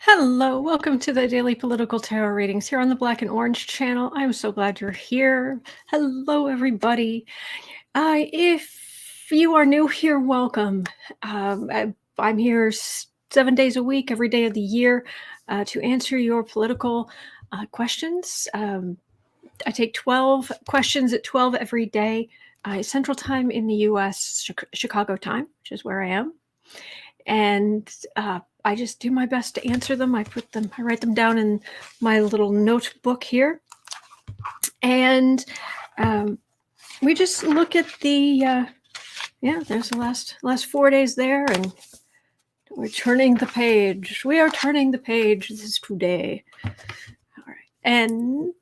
Hello, welcome to the Daily Political Tarot Readings here on the Black and Orange channel. I'm so glad you're here. Hello, everybody. If you are new here, welcome. I'm here 7 days a week, every day of the year, to answer your political questions. I take 12 questions at 12 every day, Central Time in the U.S., Chicago time, which is where I am. And I just do my best to answer them. I write them down in my little notebook here. And we just look at the, there's the last 4 days there, and we're turning the page. We are turning the page. This is today. All right. And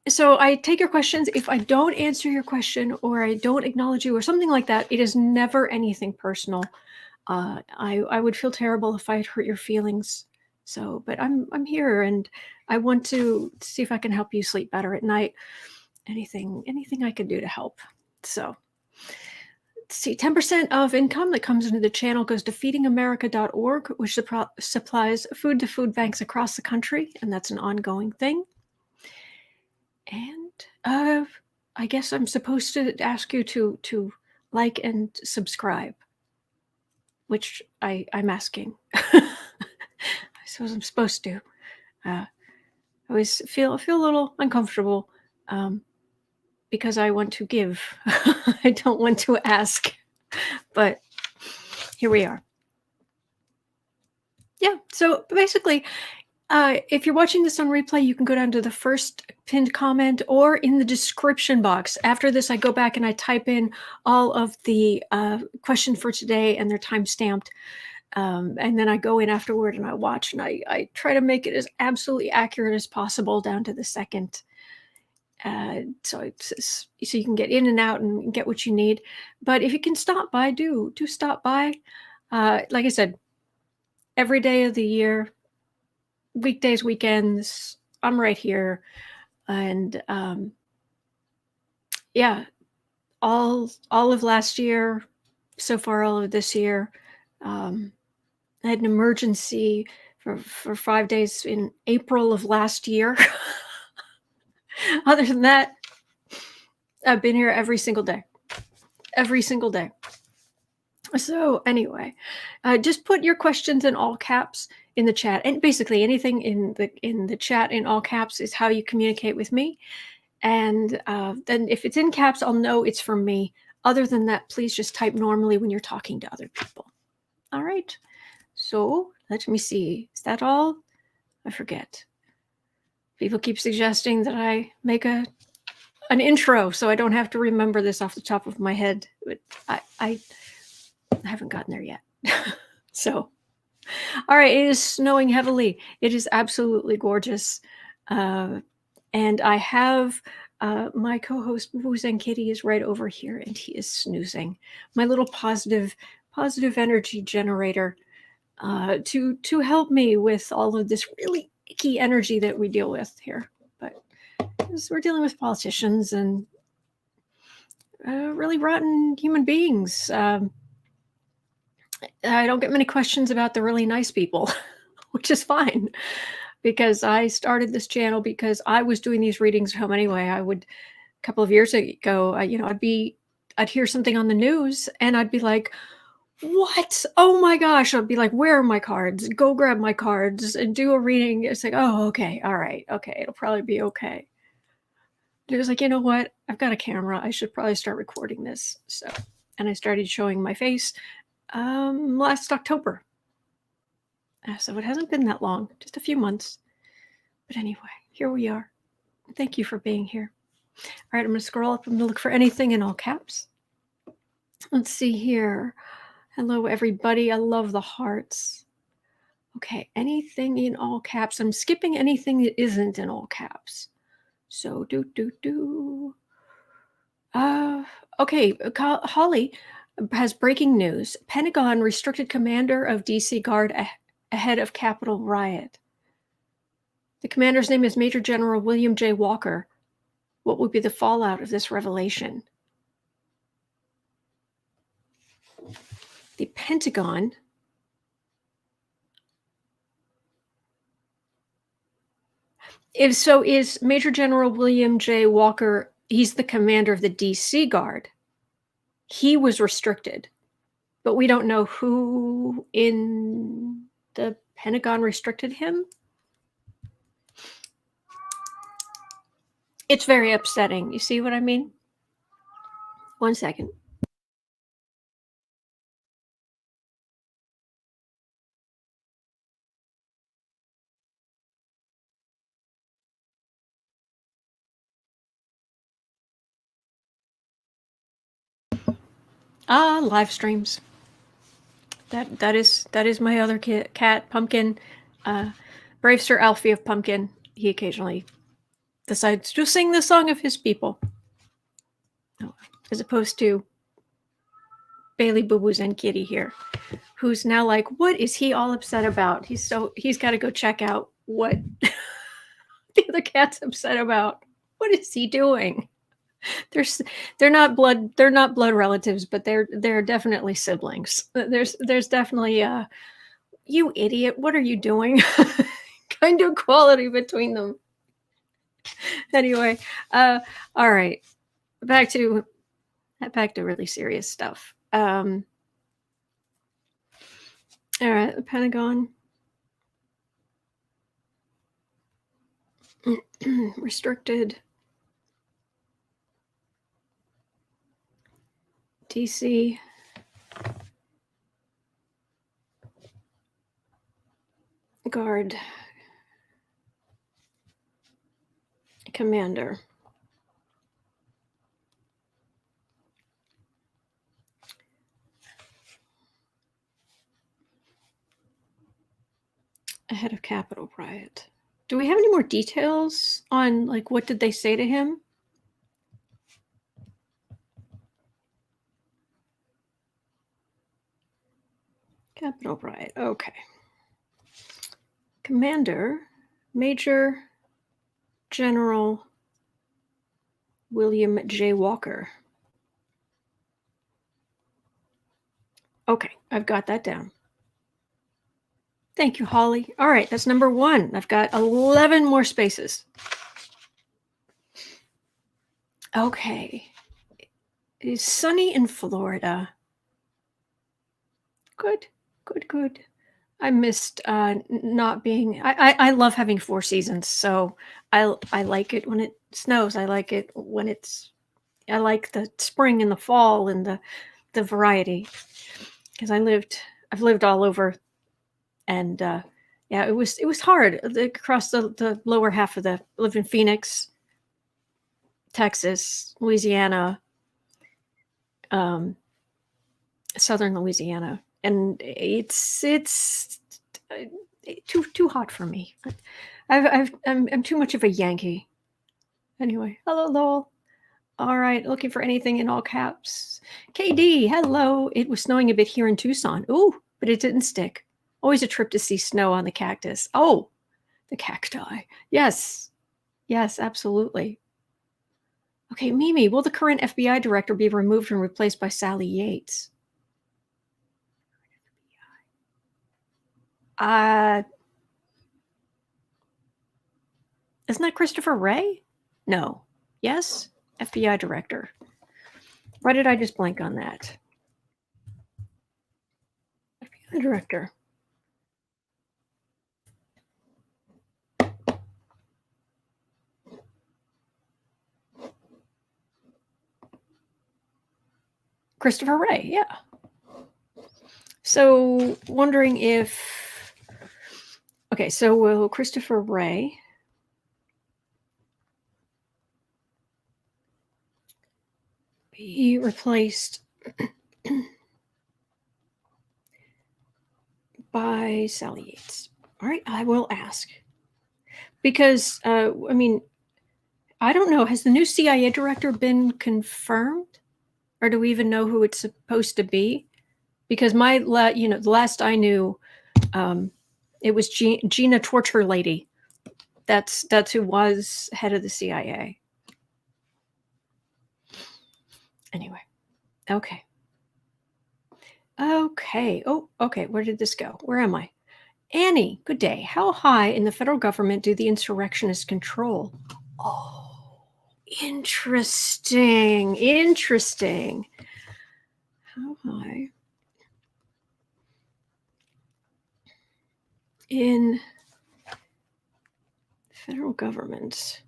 so I take your questions. If I don't answer your question or I don't acknowledge you or something like that, it is never anything personal. I would feel terrible if I had hurt your feelings. So, but I'm here, and I want to see if I can help you sleep better at night. Anything I can do to help. So, let's see. 10% of income that comes into the channel goes to feedingamerica.org, which supplies food to food banks across the country, and that's an ongoing thing. And I guess I'm supposed to ask you to like and subscribe, which I'm asking. I suppose I'm supposed to. I always feel a little uncomfortable because I want to give. I don't want to ask, but here we are. Yeah, so basically, if you're watching this on replay, you can go down to the first pinned comment or in the description box. After this, I go back and I type in all of the questions for today, and they're time-stamped. And then I go in afterward and I watch, and I try to make it as absolutely accurate as possible down to the second. So you can get in and out and get what you need. But if you can stop by, do stop by. Like I said, every day of the year, weekdays, weekends, I'm right here. And all of last year, so far all of this year, I had an emergency for 5 days in April of last year. Other than that, I've been here every single day. Every single day. So anyway, just put your questions in all caps in the chat, and basically anything in the chat in all caps is how you communicate with me. And then if it's in caps, I'll know it's from me. Other than that, please just type normally when you're talking to other people. All right. So let me see. Is that all? I forget. People keep suggesting that I make an intro so I don't have to remember this off the top of my head. But I haven't gotten there yet. So, all right, it is snowing heavily. It is absolutely gorgeous. And I have my co-host, Boo Zen Kitty, is right over here, and he is snoozing. My little positive energy generator to help me with all of this really icky energy that we deal with here. But we're dealing with politicians and really rotten human beings. I don't get many questions about the really nice people, which is fine, because I started this channel because I was doing these readings at home anyway. I would, a couple of years ago, I'd hear something on the news and I'd be like, what? Oh my gosh. I'd be like, where are my cards? Go grab my cards and do a reading. It's like, oh, okay. All right. Okay. It'll probably be okay. It was like, you know what? I've got a camera. I should probably start recording this. So, and I started showing my face last October. So it hasn't been that long, just a few months. But anyway, here we are. Thank you for being here. All right, I'm going to scroll up. I'm going to look for anything in all caps. Let's see here. Hello, everybody. I love the hearts. Okay, anything in all caps. I'm skipping anything that isn't in all caps. So, okay, Holly has breaking news. Pentagon restricted commander of DC Guard ahead of Capitol riot. The commander's name is Major General William J. Walker. What would be the fallout of this revelation? The Pentagon Is Major General William J. Walker, he's the commander of the DC Guard. He was restricted, but we don't know who in the Pentagon restricted him. It's very upsetting. You see what I mean? 1 second. Live streams. That is my other cat, Pumpkin. Brave Sir Alfie of Pumpkin. He occasionally decides to sing the song of his people, as opposed to Bailey Boo Boo's and Kitty here, who's now like, what is he all upset about? He's got to go check out what the other cat's upset about. What is he doing? They're not blood relatives, but they're definitely siblings. There's definitely you idiot, what are you doing? Kind of quality between them. Anyway, all right, back to really serious stuff. All right, the Pentagon restricted DC Guard commander. Ahead of Capitol riot. Do we have any more details on, like, what did they say to him? Capitol riot. Okay. Commander, Major General William J. Walker. Okay, I've got that down. Thank you, Holly. All right, that's number 1. I've got 11 more spaces. Okay. It is sunny in Florida. Good. I missed not being. I love having 4 seasons, so I like it when it snows. I like it when I like the spring and the fall and the variety, because I've lived all over, and yeah, it was hard across the lower half of I lived in Phoenix, Texas, Louisiana, southern Louisiana, and it's too hot for me. I'm too much of a Yankee. Anyway, hello, Lowell. All right, looking for anything in all caps. KD, hello. It was snowing a bit here in Tucson. Ooh, but it didn't stick. Always a trip to see snow on the cactus. Oh, the cacti. Yes, absolutely. Okay, Mimi, will the current FBI director be removed and replaced by Sally Yates? Isn't that Christopher Wray? No. Yes? FBI director. Why did I just blank on that? FBI director. Christopher Wray, yeah. So, wondering if... Okay, so will Christopher Wray be replaced by Sally Yates? All right, I will ask. Because, I mean, I don't know. Has the new CIA director been confirmed? Or do we even know who it's supposed to be? Because the last I knew, it was Gina Torture Lady. That's who was head of the CIA. Anyway, okay. Oh, okay. Where did this go? Where am I? Annie, good day. How high in the federal government do the insurrectionists control? Oh, interesting. Interesting. How high in federal government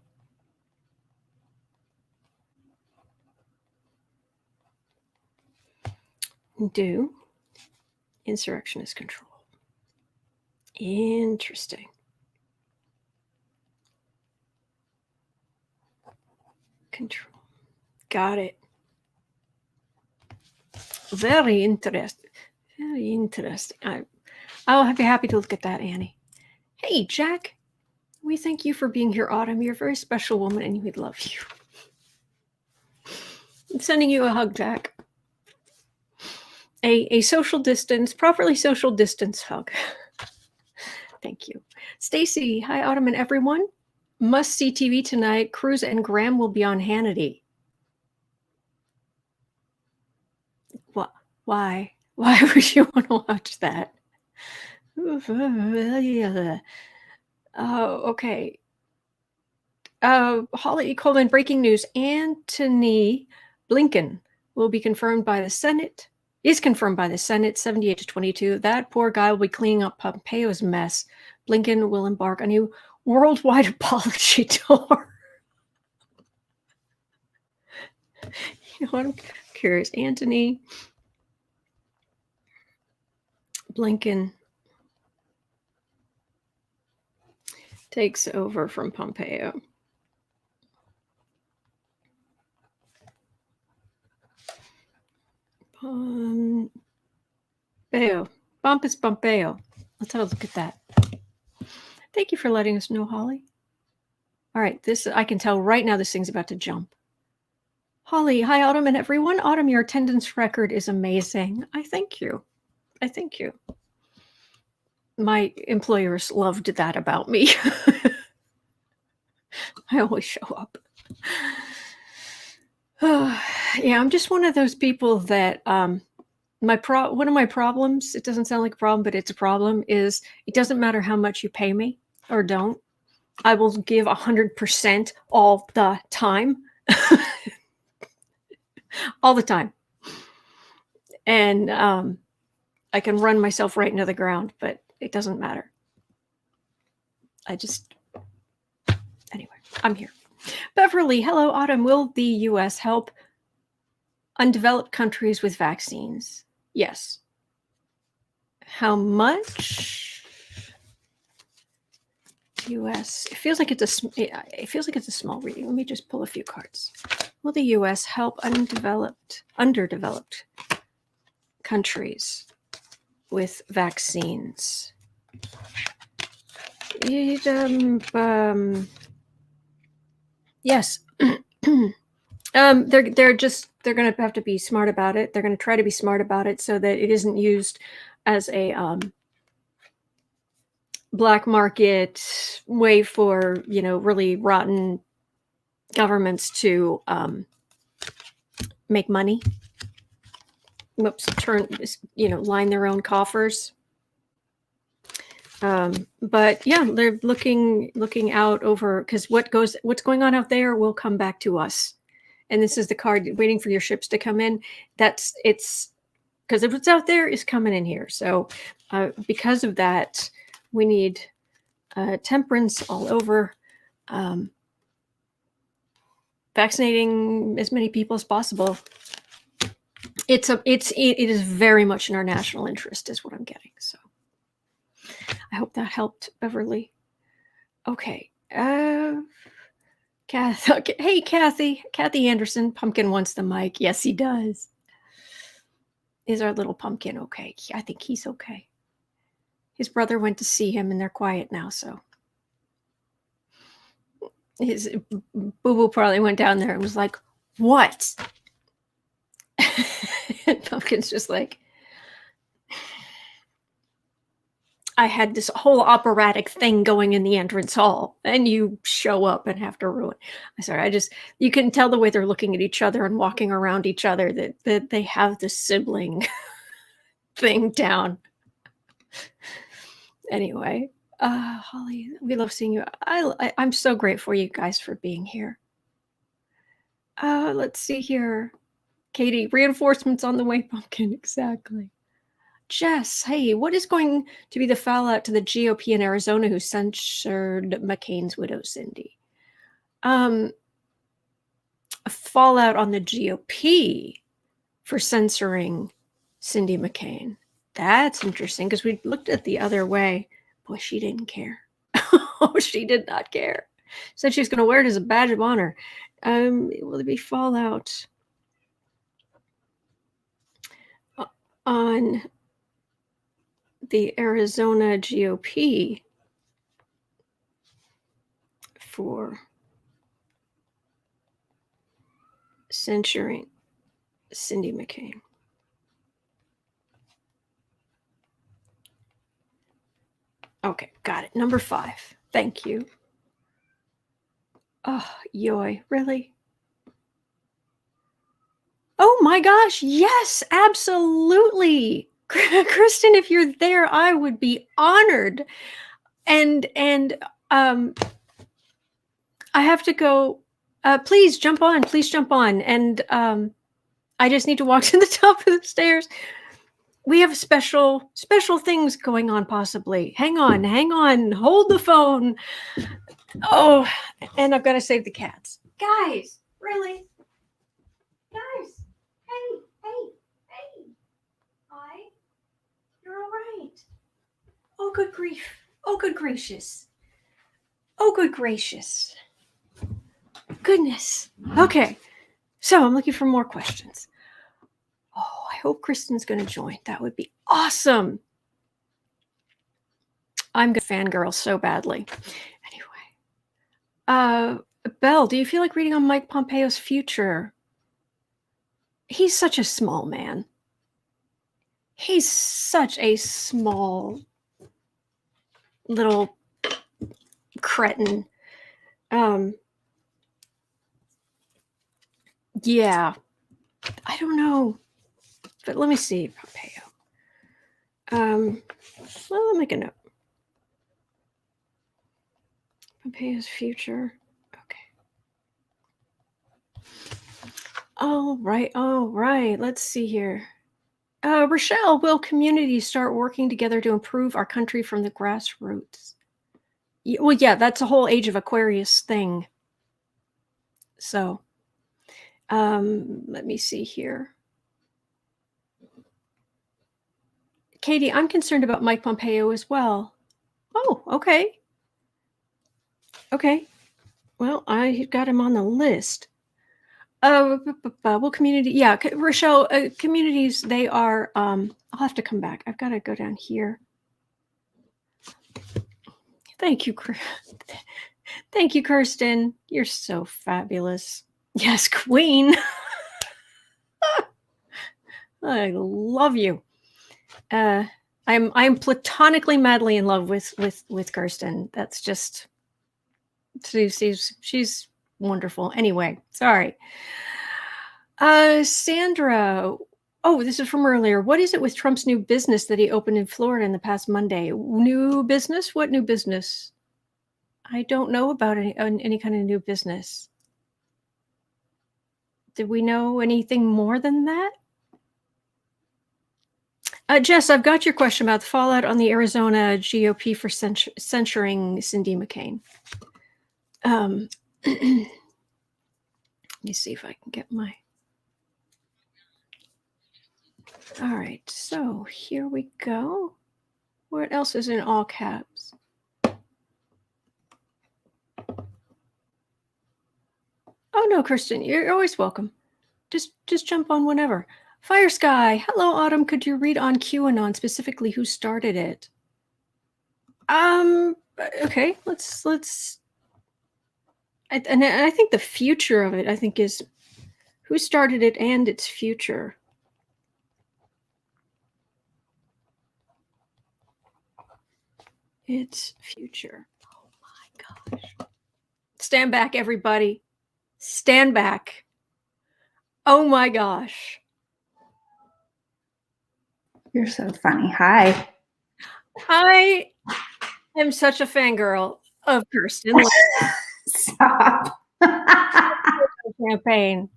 do insurrectionists control? Interesting. Control. Got it. Very interesting. Very interesting. I'll be happy to look at that, Annie. Hey, Jack. We thank you for being here, Autumn. You're a very special woman, and we love you. I'm sending you a hug, Jack. A social distance, properly social distance hug. Thank you. Stacy, hi, Autumn and everyone. Must see TV tonight. Cruz and Graham will be on Hannity. What? Why? Why would you want to watch that? Oh, okay. Holly Coleman, breaking news. Antony Blinken will be confirmed by the Senate. Is confirmed by the Senate, 78-22. That poor guy will be cleaning up Pompeo's mess. Blinken will embark on a worldwide apology tour. You know what? I'm curious. Antony Blinken takes over from Pompeo. Pompous Pompeo. Let's have a look at that. Thank you for letting us know, Holly. All right, this I can tell right now this thing's about to jump. Holly, hi, Autumn and everyone. Autumn, your attendance record is amazing. I thank you. I thank you. My employers loved that about me. I always show up. Yeah, I'm just one of those people that one of my problems, it doesn't sound like a problem, but it's a problem, is it doesn't matter how much you pay me or don't. I will give 100% all the time. All the time. And I can run myself right into the ground, but it doesn't matter. Anyway, I'm here. Beverly, hello, Autumn. Will the U.S. help undeveloped countries with vaccines? Yes. How much? U.S. It feels like it's a small reading. Let me just pull a few cards. Will the U.S. help underdeveloped countries with vaccines? Yes. They're going to have to be smart about it. They're going to try to be smart about it so that it isn't used as a black market way for, really rotten governments to make money. Line their own coffers. But yeah, they're looking out over, because what's going on out there will come back to us. And this is the card waiting for your ships to come in. It's because if it's out there, it's coming in here. So because of that, we need temperance all over, vaccinating as many people as possible. It is very much in our national interest, is what I'm getting. So I hope that helped, Beverly. Okay. Hey, Kathy Anderson. Pumpkin wants the mic. Yes, he does. Is our little pumpkin okay? I think he's okay. His brother went to see him, and they're quiet now. So his boo-boo probably went down there and was like, "What?" And Pumpkin's just like, I had this whole operatic thing going in the entrance hall, and you show up and have to ruin. I'm sorry. You can tell the way they're looking at each other and walking around each other that they have the sibling thing down. Anyway, Holly, we love seeing you. I'm so grateful for you guys for being here. Let's see here. Katie, reinforcements on the way, Pumpkin. Exactly. Jess, hey, what is going to be the fallout to the GOP in Arizona who censured McCain's widow, Cindy? A fallout on the GOP for censoring Cindy McCain. That's interesting because we looked at the other way. Boy, she didn't care. Oh, she did not care. Said she was going to wear it as a badge of honor. Will there be fallout on the Arizona GOP for censuring Cindy McCain? Okay, got it. Number 5. Thank you. Oh, yoy, really? Oh my gosh, yes, absolutely. Kristen, if you're there, I would be honored. And I have to go. Please jump on. And I just need to walk to the top of the stairs. We have special things going on, possibly. Hang on. Hold the phone. Oh, and I've got to save the cats. Guys, really? Guys, hey. Hi. You're all right. Oh, good grief. Oh, good gracious. Goodness. Okay. So I'm looking for more questions. Oh, I hope Kristen's going to join. That would be awesome. I'm going to fangirl so badly. Anyway. Belle, do you feel like reading on Mike Pompeo's future? He's such a small man. He's such a small little cretin. Yeah, I don't know, but let me see. Pompeo. Well, I'll make a note. Pompeo's future. Okay. All right. Let's see here. Rochelle, will communities start working together to improve our country from the grassroots? Well, yeah, that's a whole Age of Aquarius thing. So, let me see here. Katie, I'm concerned about Mike Pompeo as well. Oh, okay. Well, I got him on the list. Well, community, yeah, Rochelle, communities, they are, I'll have to come back. I've got to go down here. Thank you, Kirsten. You're so fabulous. Yes, Queen. I love you. I'm platonically madly in love with Kirsten. That's just, she's wonderful. Anyway, sorry. Sandra. Oh, this is from earlier. What is it with Trump's new business that he opened in Florida in the past Monday? New business? What new business? I don't know about any kind of new business. Did we know anything more than that? Jess, I've got your question about the fallout on the Arizona GOP for censuring Cindy McCain. Let me see if I can get my... All right, so here we go. What else is in all caps? Oh no, Kirsten, you're always welcome. Just jump on whenever. Fire Sky, hello, Autumn. Could you read on QAnon, specifically who started it? Okay, let's. And I think the future of it, I think, is who started it and its future. Its future. Oh my gosh. Stand back, everybody. Stand back. Oh my gosh. You're so funny. Hi. I am such a fangirl of Kirsten Stop. campaign.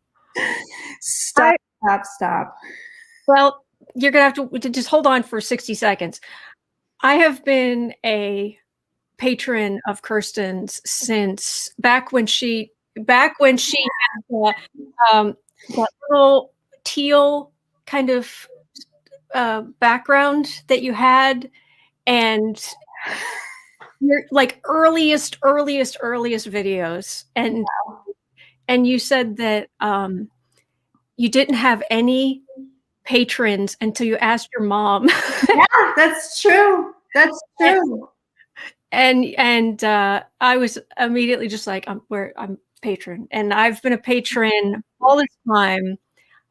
Stop, stop. Well, you're gonna have to just hold on for 60 seconds. I have been a patron of Kirsten's since back when she had that little teal kind of background that you had, and your like earliest videos, and you said that you didn't have any patrons until you asked your mom. Yeah, that's true. That's true. And I was immediately just like, I'm patron, and I've been a patron all this time,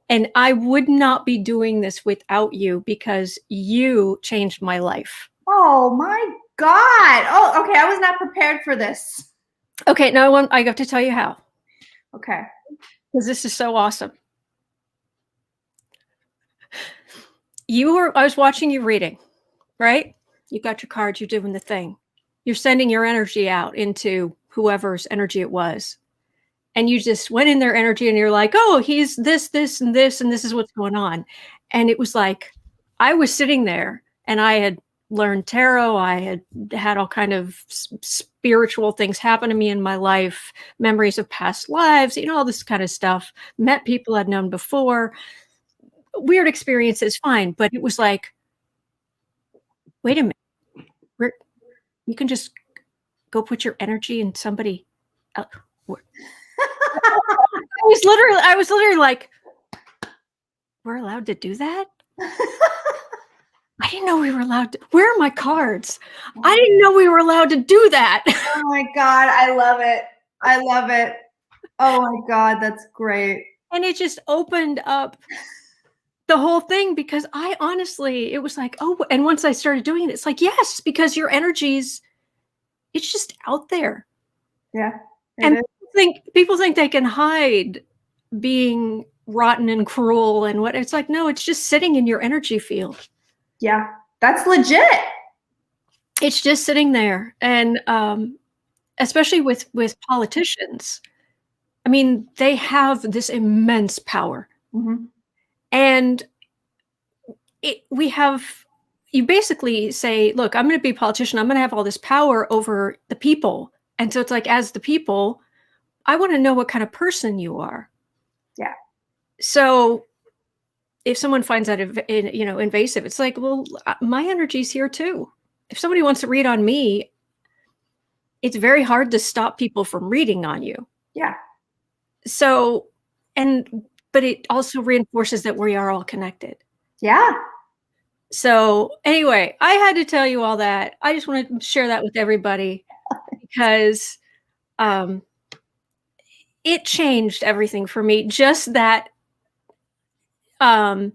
and I would not be doing this without you because you changed my life. Oh my God. Oh, okay. I was not prepared for this. Okay, now I have to tell you how. Okay. Because this is so awesome. I was watching you reading, right? You got your cards, you're doing the thing. You're sending your energy out into whoever's energy it was. And you just went in their energy and you're like, oh, he's this, this, and this is what's going on. And it was like, I was sitting there and I had learned tarot. I had all kind of spiritual things happen to me in my life, memories of past lives, all this kind of stuff, met people I'd known before. Weird experiences, fine. But it was like, wait a minute, you can just go put your energy in somebody else. I was literally like, we're allowed to do that? I didn't know we were allowed to. Where are my cards? I didn't know we were allowed to do that. Oh my God. I love it. I love it. Oh my God. That's great. And it just opened up the whole thing, because I honestly, it was like, oh, and once I started doing it, it's like, yes, because your energies, it's just out there. Yeah. And people think they can hide being rotten and cruel and what. It's like, no, it's just sitting in your energy field. Yeah, that's legit. It's just sitting there. And especially with politicians, I mean, they have this immense power. Mm-hmm. And you basically say, look, I'm going to be a politician. I'm going to have all this power over the people. And so it's like, as the people, I want to know what kind of person you are. Yeah. So if someone finds that, invasive, it's like, well, my energy's here too. If somebody wants to read on me, it's very hard to stop people from reading on you. Yeah. So, but it also reinforces that we are all connected. Yeah. So anyway, I had to tell you all that. I just want to share that with everybody because it changed everything for me. Just that chutzpah.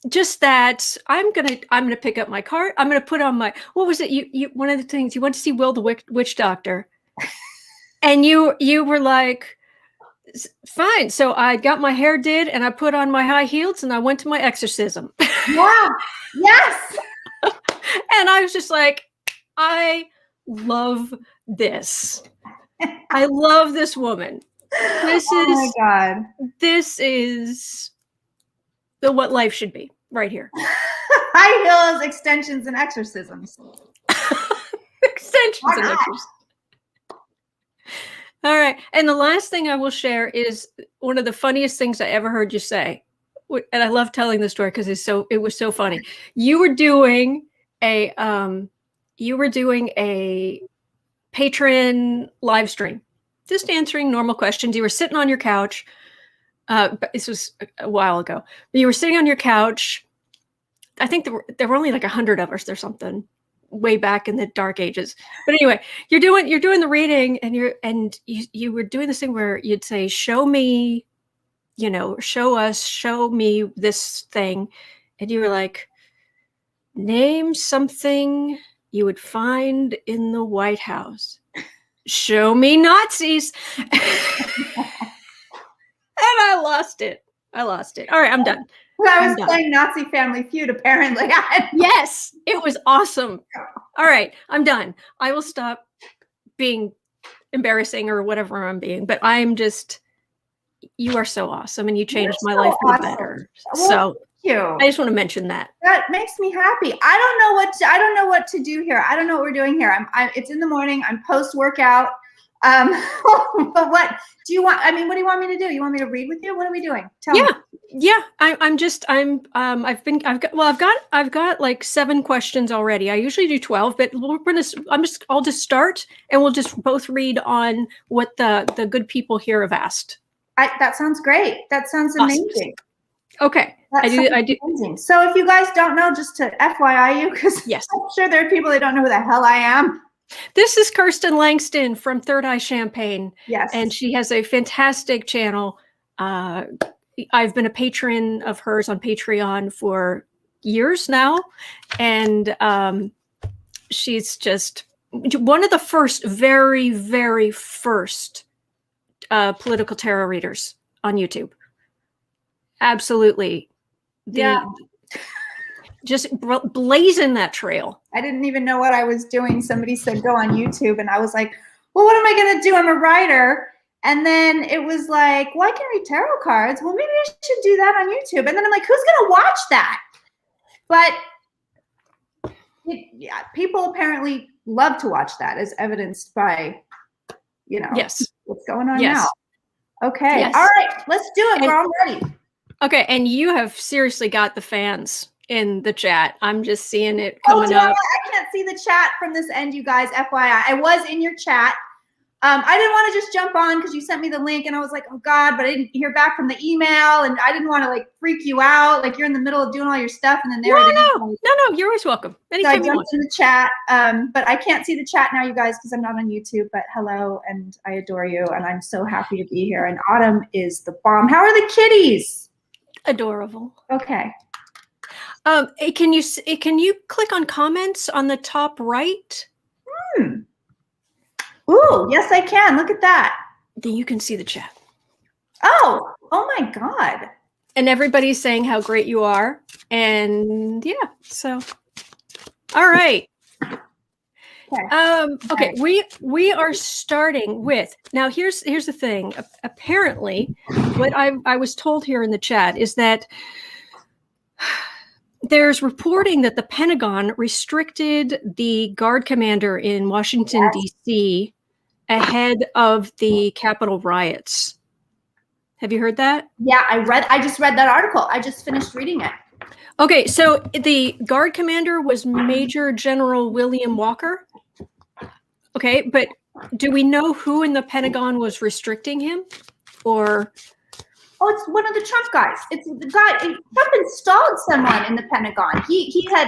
Just that I'm gonna pick up my card. I'm gonna put on my, what was it? You one of the things you went to see Will the Witch Doctor, and you were like, fine. So I got my hair did, and I put on my high heels, and I went to my exorcism. Yeah. Yes. And I was just like, I love this. I love this woman. Oh my God. This is what life should be right here. High heels, extensions, and exorcisms. Extensions and exorcisms. All right. And the last thing I will share is one of the funniest things I ever heard you say. And I love telling the story because it was so funny. You were doing a patron live stream, just answering normal questions. You were sitting on your couch. This was a while ago. You were sitting on your couch. I think there were only like 100 of us or something, way back in the dark ages. But anyway, you're doing the reading, and you were doing this thing where you'd say, show me, show me this thing. And you were like, name something you would find in the White House. Show me Nazis. And I lost it. All right, I'm done. I was playing Nazi Family Feud, apparently. Yes, it was awesome. All right, I'm done. I will stop being embarrassing or whatever I'm being, but I'm just, you are so awesome and you changed my life for the better. Well, so thank you. I just want to mention that. That makes me happy. I don't know what to do here. I don't know what we're doing here. It's in the morning. I'm post-workout. But what do you want? I mean, what do you want me to do? You want me to read with you? What are we doing? Tell me. Yeah. I've got like 7 questions already. I usually do 12, but I'll just start and we'll just both read on what the good people here have asked. That sounds great. That sounds amazing. Awesome. Okay. I do. Amazing. So if you guys don't know, just to FYI you, because yes. I'm sure there are people that don't know who the hell I am. This is Kirsten Langston from Third Eye Champagne. Yes. And she has a fantastic channel. I've been a patron of hers on Patreon for years now. And she's just one of the first, very, very first political tarot readers on YouTube. Absolutely. Just blazing that trail. I didn't even know what I was doing. Somebody said, go on YouTube. And I was like, well, what am I going to do? I'm a writer. And then it was like, well, I can read tarot cards. Well, maybe I should do that on YouTube. And then I'm like, who's going to watch that? But people apparently love to watch that, as evidenced by, yes, what's going on now. Okay. Yes. All right. Let's do it. Girl, I'm ready. Okay. And you have seriously got the fans in the chat. I'm just seeing it coming up. I can't see the chat from this end, you guys. FYI, I was in your chat. I didn't want to just jump on because you sent me the link and I was like, oh God, but I didn't hear back from the email and I didn't want to like freak you out. Like you're in the middle of doing all your stuff and then No, you're always welcome. Anytime so I jumped in the chat, but I can't see the chat now, you guys, because I'm not on YouTube, but hello and I adore you and I'm so happy to be here. And Autumn is the bomb. How are the kitties? Adorable. Okay. Can you click on comments on the top right? Ooh, yes, I can. Look at that. Then you can see the chat. Oh my God. And everybody's saying how great you are. And yeah, so, all right. Okay, we are starting with, now here's the thing. Apparently, what I was told here in the chat is that there's reporting that the Pentagon restricted the guard commander in Washington, D.C. ahead of the Capitol riots. Have you heard that? Yeah, I just read that article. I just finished reading it. Okay, so the guard commander was Major General William Walker. Okay, but do we know who in the Pentagon was restricting him? Or... Oh, it's one of the Trump guys. It's the guy. Trump installed someone in the Pentagon. He had,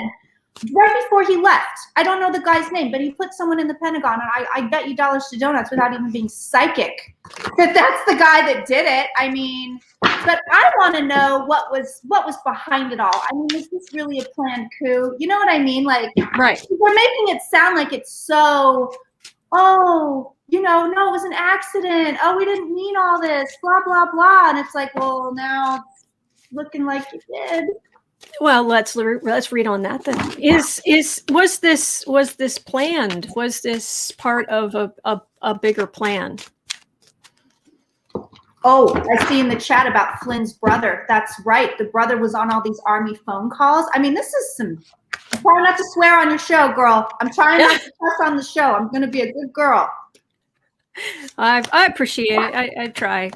right before he left, I don't know the guy's name, but he put someone in the Pentagon, and I bet you dollars to donuts without even being psychic that that's the guy that did it. I mean, but I want to know what was behind it all. I mean, is this really a planned coup? You know what I mean? Like, right. We're making it sound like it's so, no, it was an accident. Oh, we didn't mean all this, blah, blah, blah. And it's like, well, now it's looking like you did. Well, let's read on that then. Was this planned? Was this part of a bigger plan? Oh, I see in the chat about Flynn's brother. That's right. The brother was on all these Army phone calls. I mean, this is some, I'm trying not to swear on your show, girl. I'm trying not to cuss on the show. I'm going to be a good girl. I appreciate it. I try.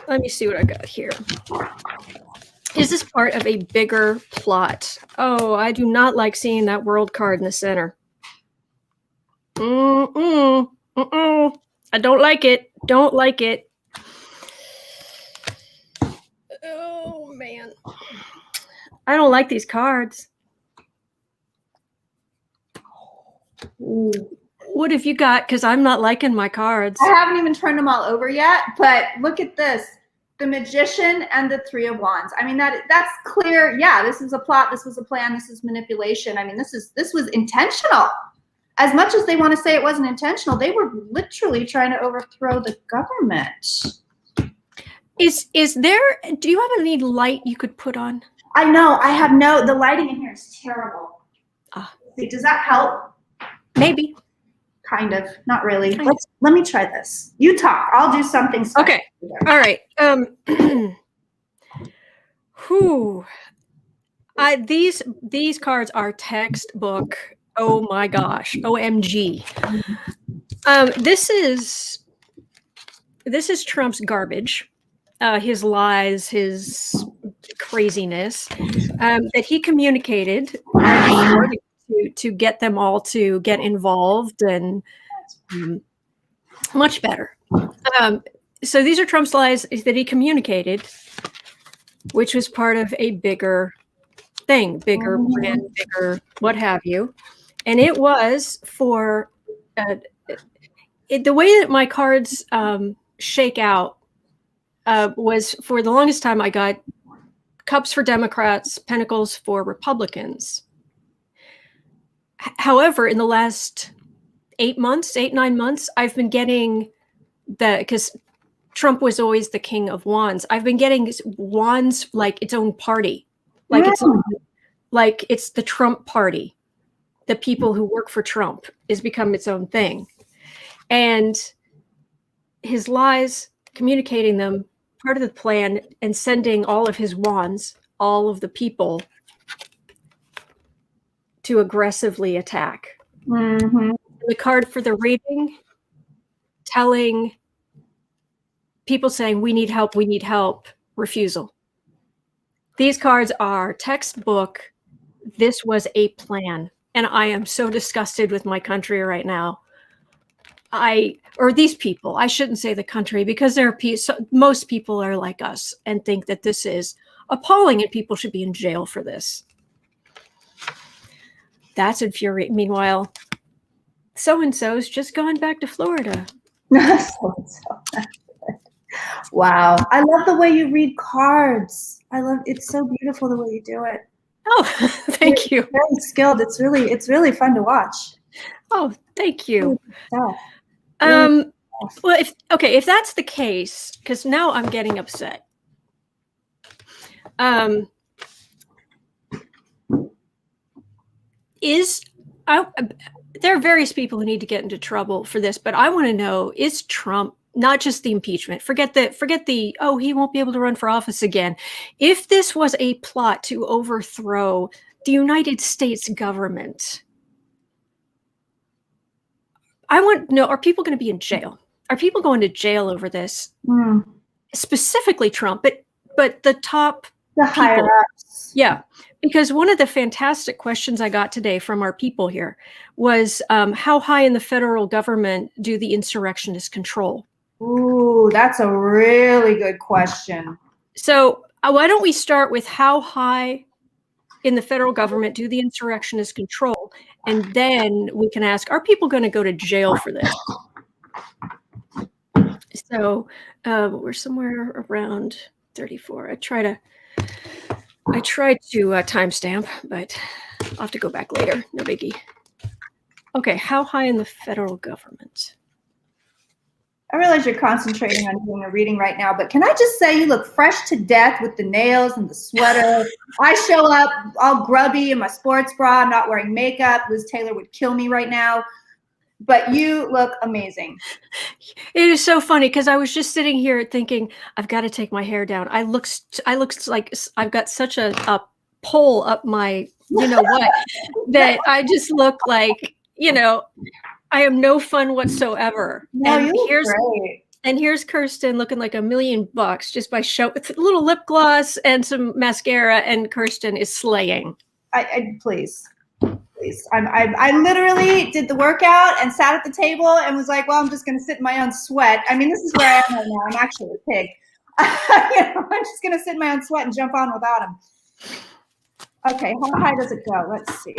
Let me see what I got here. Is this part of a bigger plot? Oh, I do not like seeing that world card in the center. I don't like it. Don't like it. Oh, man. I don't like these cards. Ooh. What have you got? Because I'm not liking my cards. I haven't even turned them all over yet, but look at this. The Magician and the Three of Wands. I mean, that's clear. Yeah, this is a plot. This was a plan. This is manipulation. I mean, this was intentional. As much as they want to say it wasn't intentional, they were literally trying to overthrow the government. Is there, do you have any light you could put on? I know. The lighting in here is terrible. See, does that help? Maybe. Kind of. Not really. Let me try this. You talk. I'll do something special. Okay. All right. These cards are textbook. Oh my gosh. OMG. This is Trump's garbage. His lies, his craziness, that he communicated to get them all to get involved and much better. So these are Trump's lies that he communicated, which was part of a bigger thing, bigger plan, bigger what have you. And it was for the way that my cards shake out was, for the longest time I got cups for Democrats, pentacles for Republicans. However, in the last 9 months, I've been getting because Trump was always the king of wands. I've been getting wands like its own party, like it's the Trump party. The people who work for Trump has become its own thing, and his lies, communicating them, part of the plan, and sending all of his wands, all of the people, to aggressively attack. Mm-hmm. The card for the reading, telling people, saying, we need help, refusal. These cards are textbook. This was a plan. And I am so disgusted with my country right now. Or these people, I shouldn't say the country, because most people are like us and think that this is appalling and people should be in jail for this. That's infuriating. Meanwhile, so-and-so's just gone back to Florida. Wow. I love the way you read cards. It's so beautiful the way you do it. Oh, thank you. Very skilled. It's really fun to watch. Oh, thank you. Really Well, if that's the case, because now I'm getting upset. There are various people who need to get into trouble for this, but I want to know, is Trump, not just the impeachment, forget the, oh, he won't be able to run for office again. If this was a plot to overthrow the United States government, I want to know, are people going to be in jail? Are people going to jail over this? Specifically Trump, but the top higher ups. Yeah, because one of the fantastic questions I got today from our people here was, how high in the federal government do the insurrectionists control? Ooh, that's a really good question. So why don't we start with how high in the federal government do the insurrectionists control? And then we can ask, are people going to go to jail for this? So we're somewhere around 34. I tried to timestamp, but I'll have to go back later. No biggie. Okay, how high in the federal government? I realize you're concentrating on doing a reading right now, but can I just say you look fresh to death with the nails and the sweater. I show up all grubby in my sports bra. I'm not wearing makeup. Liz Taylor would kill me right now. But you look amazing. It is so funny because I was just sitting here thinking, I've got to take my hair down. I look like I've got such a pole up my, you know what, that I just look like, I am no fun whatsoever. No, you look great. And here's Kirsten looking like $1 million just by with a little lip gloss and some mascara, and Kirsten is slaying. Please. I literally did the workout and sat at the table and was like, well, I'm just going to sit in my own sweat. I mean, this is where I am right now. I'm actually a pig. I'm just going to sit in my own sweat and jump on without him. Okay, how high does it go? Let's see.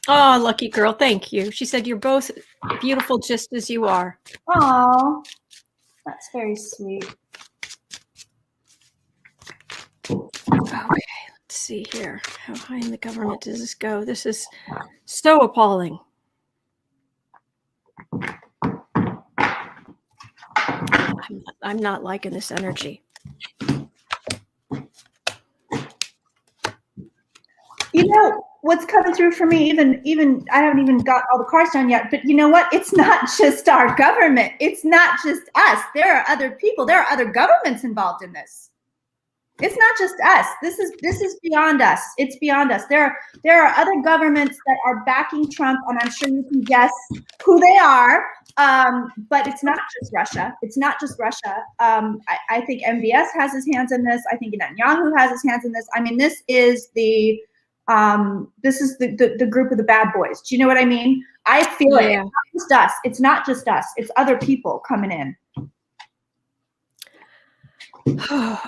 Oh, lucky girl. Thank you. She said, you're both beautiful just as you are. Oh, that's very sweet. Okay, let's see here. How high in the government does this go? This is so appalling. I'm not liking this energy. You know what's coming through for me, even I haven't even got all the cards done yet, but you know what? It's not just our government. It's not just us. There are other people. There are other governments involved in this. It's not just us. This is beyond us. It's beyond us. There are other governments that are backing Trump, and I'm sure you can guess who they are. But it's not just Russia. It's not just Russia. I think MBS has his hands in this. I think Netanyahu has his hands in this. I mean, this is the group of the bad boys. Do you know what I mean? I feel it. It's not just us. It's not just us. It's other people coming in.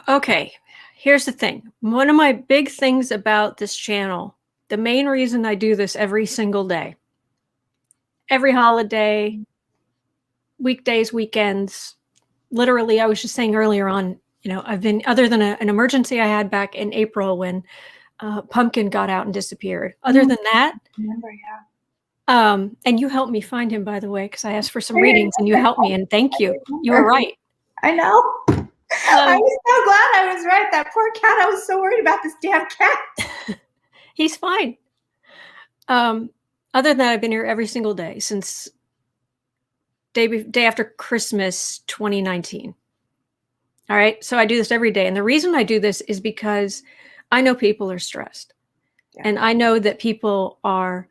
Okay. Here's the thing. One of my big things about this channel, the main reason I do this every single day, every holiday, weekdays, weekends, literally, I was just saying earlier on, I've been, other than an emergency I had back in April when Pumpkin got out and disappeared. Other than that, remember, yeah. And you helped me find him, by the way, because I asked for some readings and you helped me, and thank you. You were right. I know. I was so glad I was right. That poor cat. I was so worried about this damn cat. He's fine. Other than that, I've been here every single day since day after Christmas 2019. All right. So I do this every day. And the reason I do this is because I know people are stressed. Yeah. And I know that people are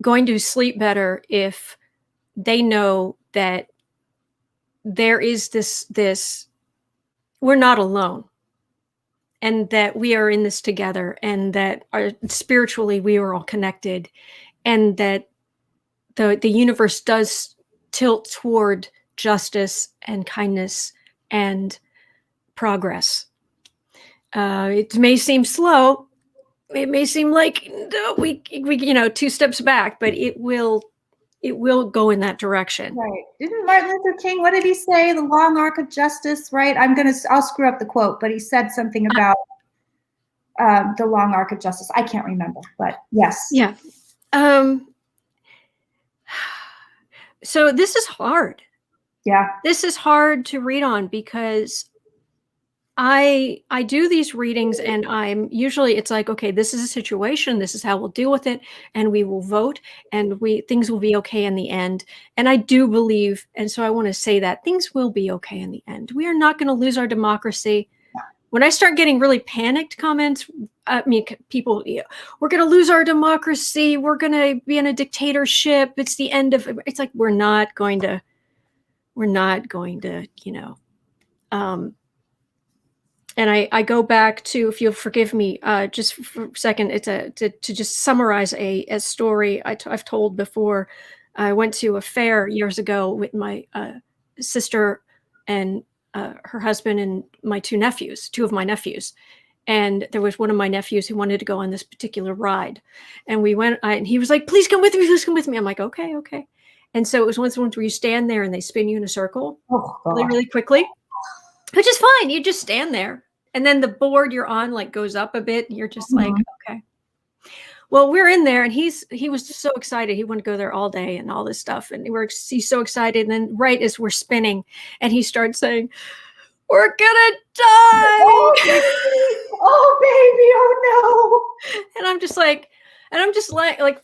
going to sleep better if they know that there is this we're not alone, and that we are in this together, and that spiritually we are all connected, and that the universe does tilt toward justice and kindness and progress. It may seem slow. It may seem like we 2 steps back, but it will go in that direction. Right. Didn't Martin Luther King, what did he say? The long arc of justice, right? I'll screw up the quote, but he said something about the long arc of justice. I can't remember, but yes. Yeah. So this is hard. Yeah. This is hard to read on because I do these readings, and it's like, okay, this is a situation. This is how we'll deal with it. And we will vote, and things will be okay in the end. And I do believe, and so I want to say that things will be okay in the end. We are not going to lose our democracy. When I start getting really panicked comments, people, we're going to lose our democracy. We're going to be in a dictatorship. It's the end of, it's like, we're not going to, and I go back to, if you'll forgive me, just for a second, it's to just summarize a story I've told before. I went to a fair years ago with my sister and her husband and my 2 of my nephews. And there was one of my nephews who wanted to go on this particular ride. And we went, and he was like, please come with me, please come with me. I'm like, okay. And so it was one of the ones where you stand there and they spin you in a circle really, really quickly, which is fine. You just stand there. And then the board you're on like goes up a bit, and you're just like, okay. Well, we're in there, and he was so excited. He wanted to go there all day and all this stuff. And he's so excited. And then right as we're spinning, and he starts saying, we're gonna die. Oh baby, oh no. And I'm just like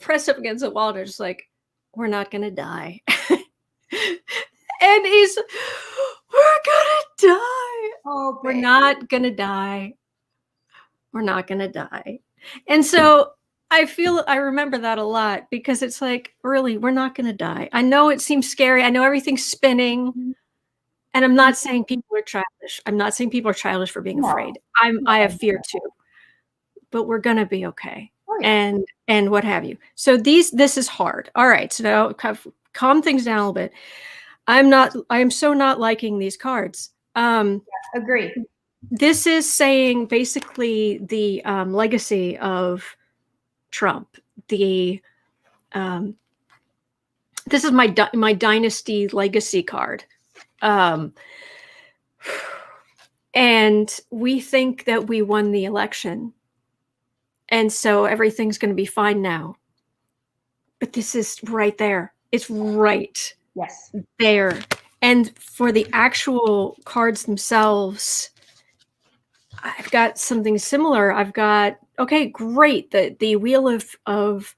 pressed up against the wall, and just like, we're not gonna die. And he's, we're gonna die. Oh, we're not gonna die. We're not gonna die. And so I remember that a lot, because it's like, really, we're not gonna die. I know it seems scary. I know everything's spinning. And I'm not saying people are childish. I'm not saying people are childish for being afraid. I have fear too. But we're gonna be okay. Oh, yeah. And what have you. So this is hard. All right. So now calm things down a little bit. I am so not liking these cards. Agree. This is saying basically the legacy of Trump. This is my dynasty legacy card. And we think that we won the election. And so everything's going to be fine now. But this is right there. It's right there. And for the actual cards themselves, I've got something similar. I've got, okay, great. The wheel of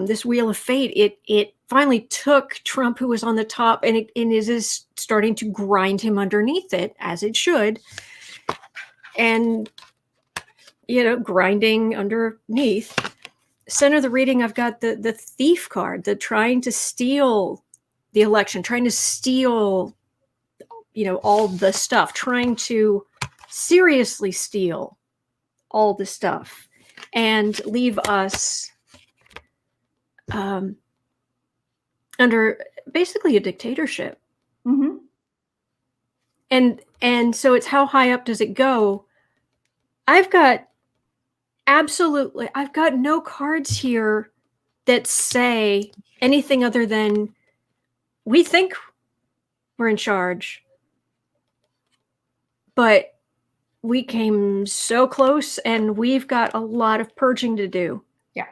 this wheel of fate, it finally took Trump, who was on the top, and it is starting to grind him underneath it, as it should. And, grinding underneath. Center of the reading, I've got the thief card, the trying to steal the election, trying to steal, all the stuff, trying to seriously steal all the stuff and leave us under basically a dictatorship. Mm-hmm. And so it's how high up does it go? I've got no cards here that say anything other than we think we're in charge, but we came so close and we've got a lot of purging to do. Yeah.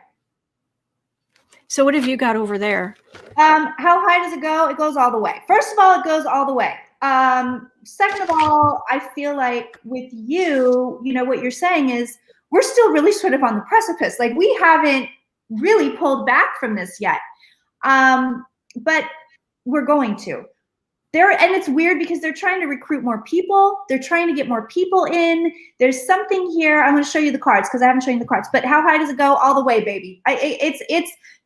So what have you got over there? How high does it go? It goes all the way. First of all, it goes all the way. Second of all, I feel like with you, what you're saying is we're still really sort of on the precipice. Like we haven't really pulled back from this yet. But we're going to. And it's weird because they're trying to recruit more people. They're trying to get more people in. There's something here. I'm going to show you the cards because I haven't shown you the cards. But how high does it go? All the way, baby.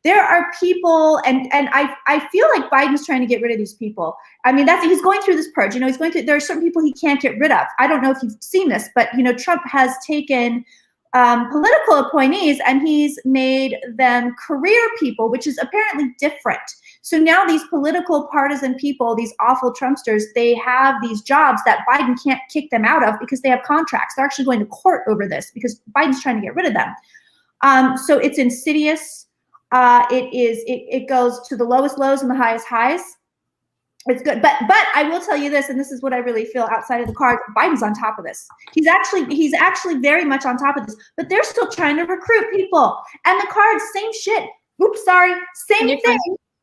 There are people, and I feel like Biden's trying to get rid of these people. I mean, he's going through this purge. There are certain people he can't get rid of. I don't know if you've seen this, but Trump has taken political appointees and he's made them career people, which is apparently different. So now these political partisan people, these awful Trumpsters, they have these jobs that Biden can't kick them out of because they have contracts. They're actually going to court over this because Biden's trying to get rid of them. So it's insidious. It goes to the lowest lows and the highest highs. It's good, but I will tell you this, and this is what I really feel outside of the cards. Biden's on top of this. He's actually very much on top of this. But they're still trying to recruit people, and the cards, same shit. Oops, sorry, same thing.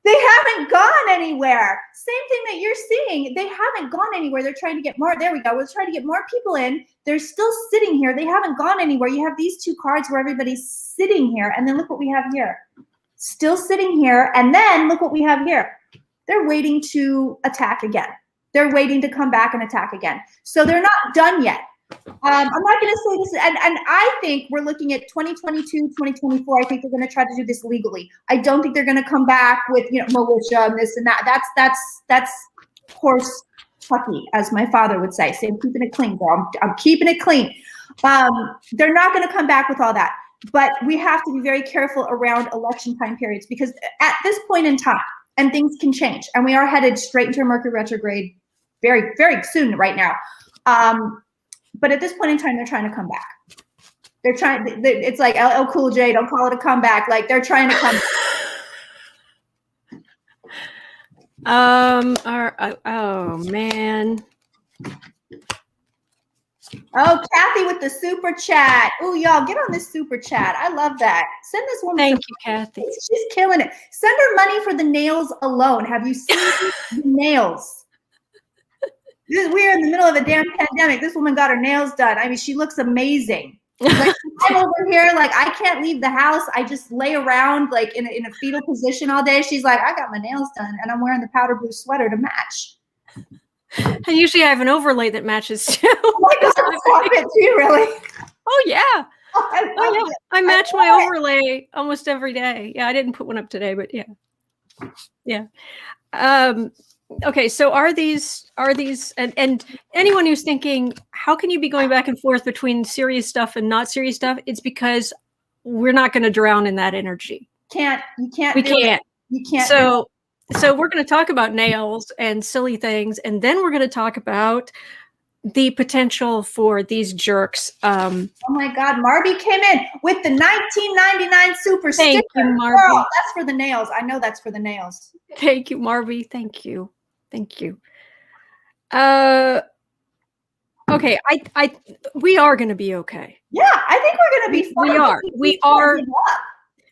They haven't gone anywhere. Same thing that you're seeing. They haven't gone anywhere. They're trying to get more. There we go. We're trying to get more people in. They're still sitting here. They haven't gone anywhere. You have these two cards where everybody's sitting here, and then look what we have here. Still sitting here, and then look what we have here. They're waiting to attack again. They're waiting to come back and attack again. So they're not done yet. I'm not going to say this, and I think we're looking at 2022, 2024. I think they're going to try to do this legally. I don't think they're going to come back with militia and this and that. That's horse pucky, as my father would say. Say, I'm keeping it clean, girl. I'm keeping it clean. They're not going to come back with all that. But we have to be very careful around election time periods because at this point in time, and things can change, and we are headed straight into a Mercury retrograde very, very soon right now. But at this point in time, they're trying to come back. They're trying. It's like LL Cool J. Don't call it a comeback. Like they're trying to come back. Oh man. Oh, Kathy with the super chat. Oh, y'all, get on this super chat. I love that. Send this woman. Thank you, Kathy. She's killing it. Send her money for the nails alone. Have you seen the nails? We're in the middle of a damn pandemic. This woman got her nails done. I mean, she looks amazing. Like, I'm over here, like I can't leave the house. I just lay around like in a fetal position all day. She's like, I got my nails done, and I'm wearing the powder blue sweater to match. And usually I have an overlay that matches too. Oh my God, stop it. Do you really? Oh yeah. Oh, yeah. I match my overlay almost every day. Yeah, I didn't put one up today, but yeah. Yeah. Okay, so are these and anyone who's thinking, how can you be going back and forth between serious stuff and not serious stuff? It's because we're not going to drown in that energy. You can't. We can't. You can't. So we're going to talk about nails and silly things, and then we're going to talk about the potential for these jerks. Oh my God, Marby came in with the 1999 super Thank sticker. you, Marby. Girl, that's for the nails. I know that's for the nails. Thank you, Marby. Thank you. Thank you. Okay, we are going to be okay. Yeah, I think we're going to be fine.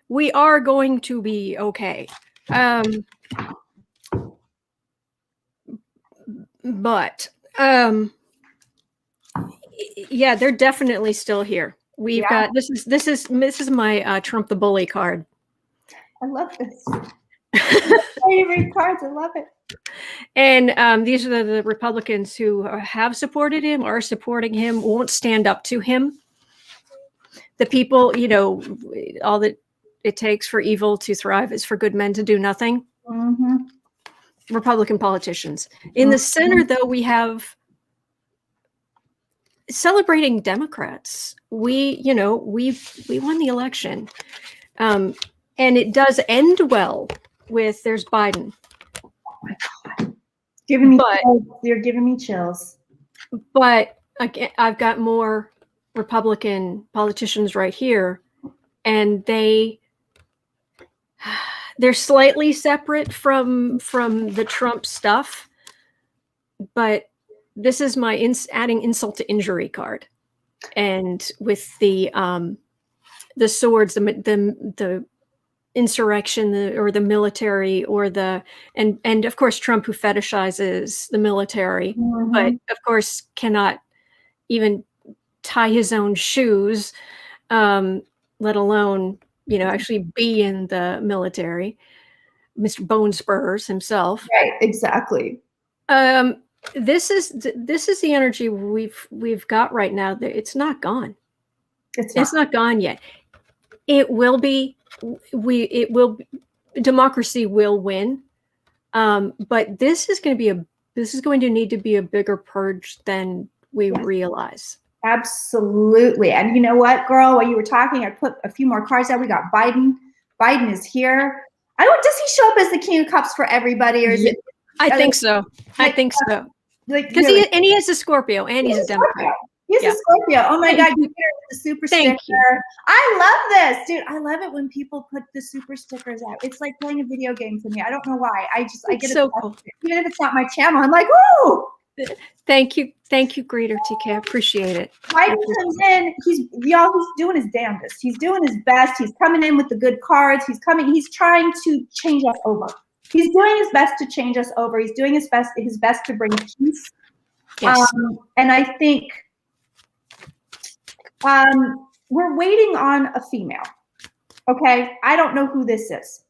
We are going to be okay. But yeah, they're definitely still here. We've got this is my Trump the Bully card. I love this. Favorite cards. I love it. And these are the Republicans who have supported him, are supporting him, won't stand up to him. The people, you know, all that it takes for evil to thrive is for good men to do nothing. Mm-hmm. Republican politicians. In the center, though, we have celebrating Democrats. We won the election. And it does end well with there's Biden. Oh my God. You're giving me chills. But again, I've got more Republican politicians right here, and they're slightly separate from the Trump stuff, but this is my adding insult to injury card. And with the swords, the insurrection, or the military, or and of course Trump, who fetishizes the military, but of course cannot even tie his own shoes, let alone actually be in the military. Mr. Bone Spurs himself. Right, exactly. This is the energy we've got right now. It's not gone. It's not gone yet. It will be. Democracy will win. But this is going to need to be a bigger purge than we realize. Absolutely. And you know what, girl, while you were talking, I put a few more cards out. We got Biden. Biden is here. Does he show up as the King of Cups for everybody, or is it? I think so. I think so. Because he is a Scorpio, and he's a Democrat. He's a Scorpio. Oh my God, you're the super sticker. I love this, dude. I love it when people put the super stickers out. It's like playing a video game to me. I don't know why. I get it. So cool. Even if it's not my channel, I'm like, ooh. Thank you, Greeter TK. I appreciate it. Biden comes in. He's doing his damnedest. He's doing his best. He's coming in with the good cards. He's trying to change us over. He's doing his best to change us over. He's doing his best to bring peace. Yes. And I think we're waiting on a female. Okay, I don't know who this is,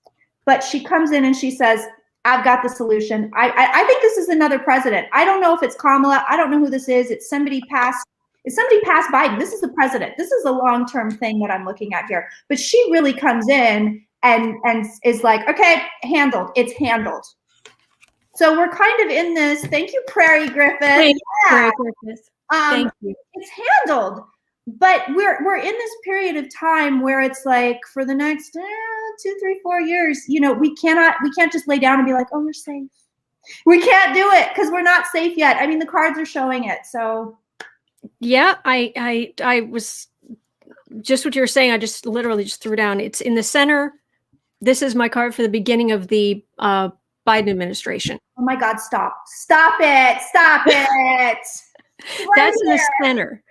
but she comes in and she says, I've got the solution. I think this is another president. I don't know if it's Kamala. I don't know who this is. It's somebody past Biden. This is the president. This is a long-term thing that I'm looking at here. But she really comes in and is like, okay, handled. It's handled. So we're kind of in this. Thank you, Prairie Griffith. Thank you. It's handled. But we're in this period of time where it's like for the next 2, 3, 4 years, we can't just lay down and be like, oh, we're safe. We can't do it because we're not safe yet. I mean, the cards are showing it. So yeah, I was just what you were saying. I just literally just threw down. It's in the center. This is my card for the beginning of the Biden administration. Oh my God, stop it. That's in the center.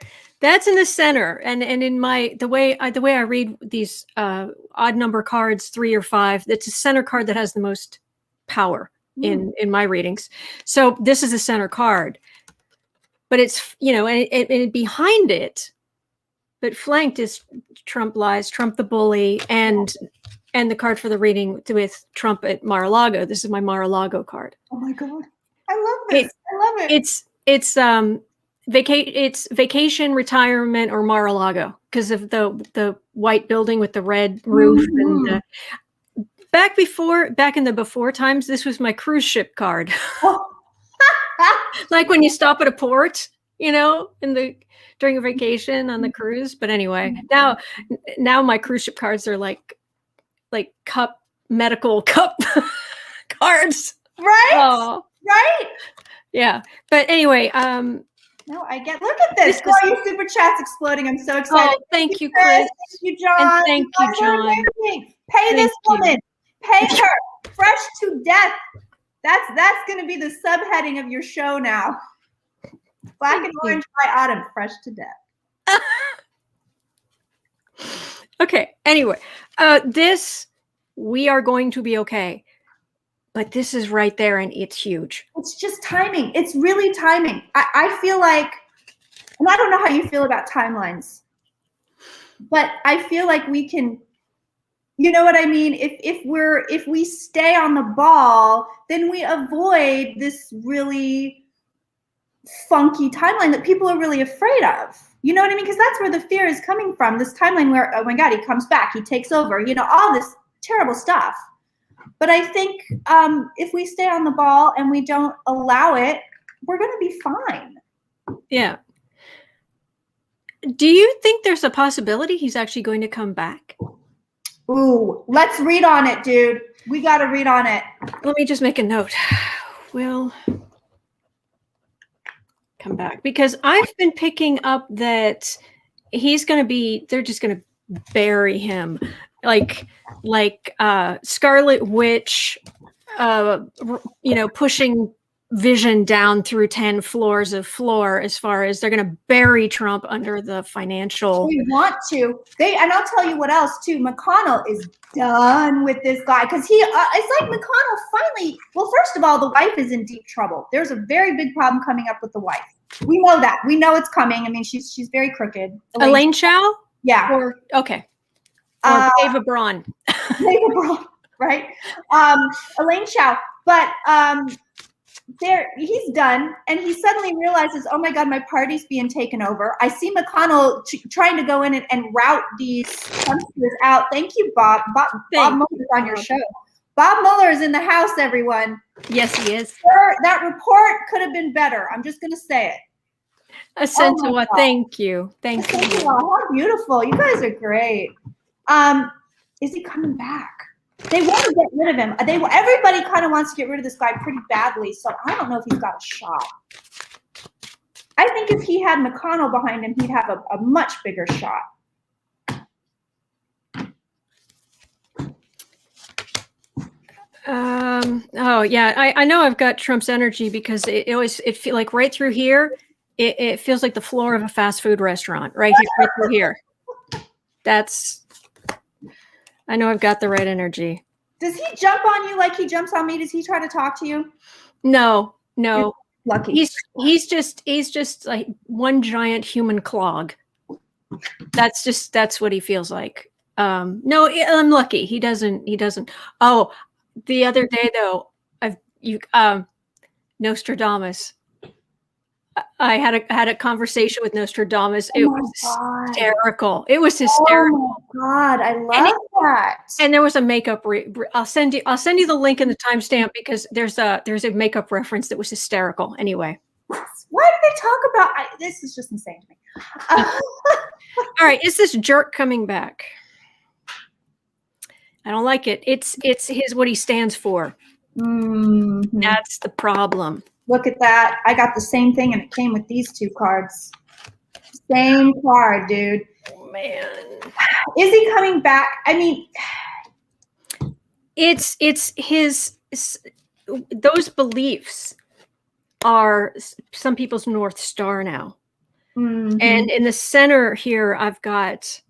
That's in the center, and in the way I read these odd number cards, 3 or 5, it's a center card that has the most power in my readings. So this is a center card, but it's and behind it, but flanked is Trump lies, Trump the bully, and the card for the reading with Trump at Mar-a-Lago. This is my Mar-a-Lago card. Oh my God, I love this. I love it. It's vacation, retirement, or Mar-a-Lago because of the white building with the red roof. And back in the before times, this was my cruise ship card. Like when you stop at a port, during a vacation on the cruise. But anyway, now my cruise ship cards are like medical cup cards. Right? Oh. Right? Yeah. But anyway, no, look at this. Girl, your super chat's exploding. I'm so excited. Oh, thank you, Chris. Thank you, John. And thank you, John. Pay this woman. Pay her. Fresh to death. That's going to be the subheading of your show now. Black and orange by autumn. Fresh to death. Okay. Anyway, we are going to be okay. but this is right there and it's huge. It's just timing. It's really timing. I feel like, and I don't know how you feel about timelines, but I feel like we can, you know what I mean? If we stay on the ball, then we avoid this really funky timeline that people are really afraid of. You know what I mean? Because that's where the fear is coming from. This timeline where, oh my God, he comes back, he takes over, you know, all this terrible stuff. But I think if we stay on the ball and we don't allow it, we're going to be fine. Yeah. Do you think there's a possibility he's actually going to come back? Ooh, let's read on it, dude. We got to read on it. Let me just make a note. Will come back, because I've been picking up that he's going to be, they're just going to bury him like Scarlet Witch, you know, pushing Vision down through 10 floors of floor, as far as they're going to bury Trump under the financial. They want to. And I'll tell you what else too. McConnell is done with this guy, because it's like McConnell finally. Well, first of all, the wife is in deep trouble. There's a very big problem coming up with the wife. We know that. We know it's coming. I mean, she's very crooked. Elaine Chao? Yeah. Or Ava Braun. Ava Braun, right? Elaine Chao. But he's done, and he suddenly realizes, oh my God, my party's being taken over. I see McConnell trying to go in and route these Trumpsters out. Thank you, Bob. Bob Mueller's on your show. Bob Mueller is in the house, everyone. Yes, he is. That report could have been better. I'm just going to say it. Ascentua, thank you. Thank you. How beautiful. You guys are great. Is he coming back? They want to get rid of him. Everybody kind of wants to get rid of this guy pretty badly, so I don't know if he's got a shot. I think if he had McConnell behind him, he'd have a much bigger shot. Oh yeah, I know I've got Trump's energy, because it feel like right through here, it feels like the floor of a fast food restaurant right through here. I know I've got the right energy. Does he jump on you like he jumps on me? Does he try to talk to you? No. You're lucky. He's just like one giant human clog. That's what he feels like. No, I'm lucky. He doesn't. Oh, the other day though, Nostradamus. I had a conversation with Nostradamus. It was hysterical. It was hysterical. Oh my God, I love that. And there was a makeup. I'll send you the link in the timestamp, because there's a makeup reference that was hysterical. Anyway, why do they talk about? This is just insane to me. All right, is this jerk coming back? I don't like it. It's what he stands for. Mm-hmm. That's the problem. Look at that. I got the same thing, and it came with these two cards. Same card, dude. Oh, man. Is he coming back? I mean, it's his, those beliefs are some people's North Star now. Mm-hmm. And in the center here, I've got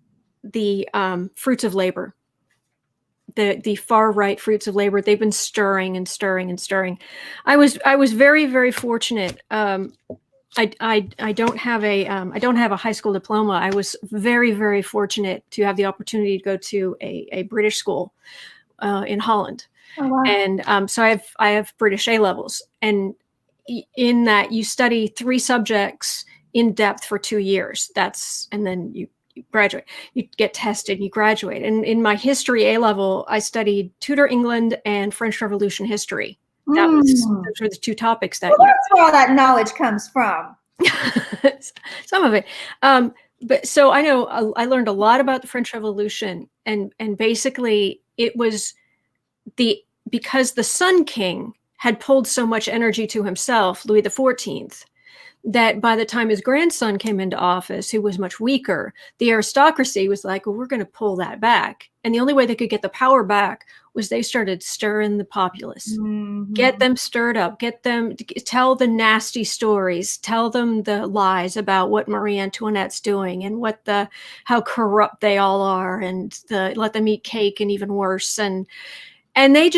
the fruits of labor. The far right fruits of labor. They've been stirring and stirring and stirring. I was very, very fortunate. I don't have a high school diploma. I was very, very fortunate to have the opportunity to go to a British school in Holland. Oh, wow. And so I have British A levels, and in that you study 3 subjects in depth for 2 years. And then you graduate, you get tested, you graduate. And in my history A level, I studied Tudor England and French Revolution history. Those were the 2 topics that year. That's where all that knowledge comes from. Some of it. But so I know I learned a lot about the French Revolution, and basically it was because the Sun King had pulled so much energy to himself, Louis XIV, that by the time his grandson came into office, who was much weaker, the aristocracy was like, well, we're going to pull that back. And the only way they could get the power back was they started stirring the populace, get them stirred up, get them to tell the nasty stories, tell them the lies about what Marie Antoinette's doing and how corrupt they all are, and let them eat cake and even worse. And And they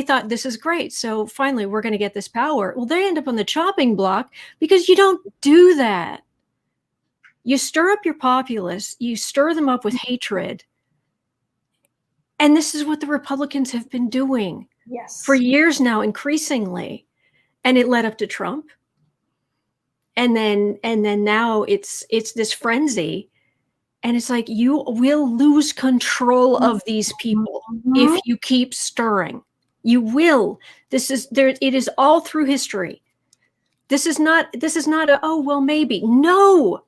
thought this is great. So finally, we're going to get this power. Well, they end up on the chopping block because you don't do that. You stir up your populace, you stir them up with hatred. And this is what the Republicans have been doing for years now, increasingly. And it led up to Trump. And then now it's this frenzy. And it's like, you will lose control of these people if you keep stirring. You will. This is there. It is all through history. This is not a, oh, well, maybe. No,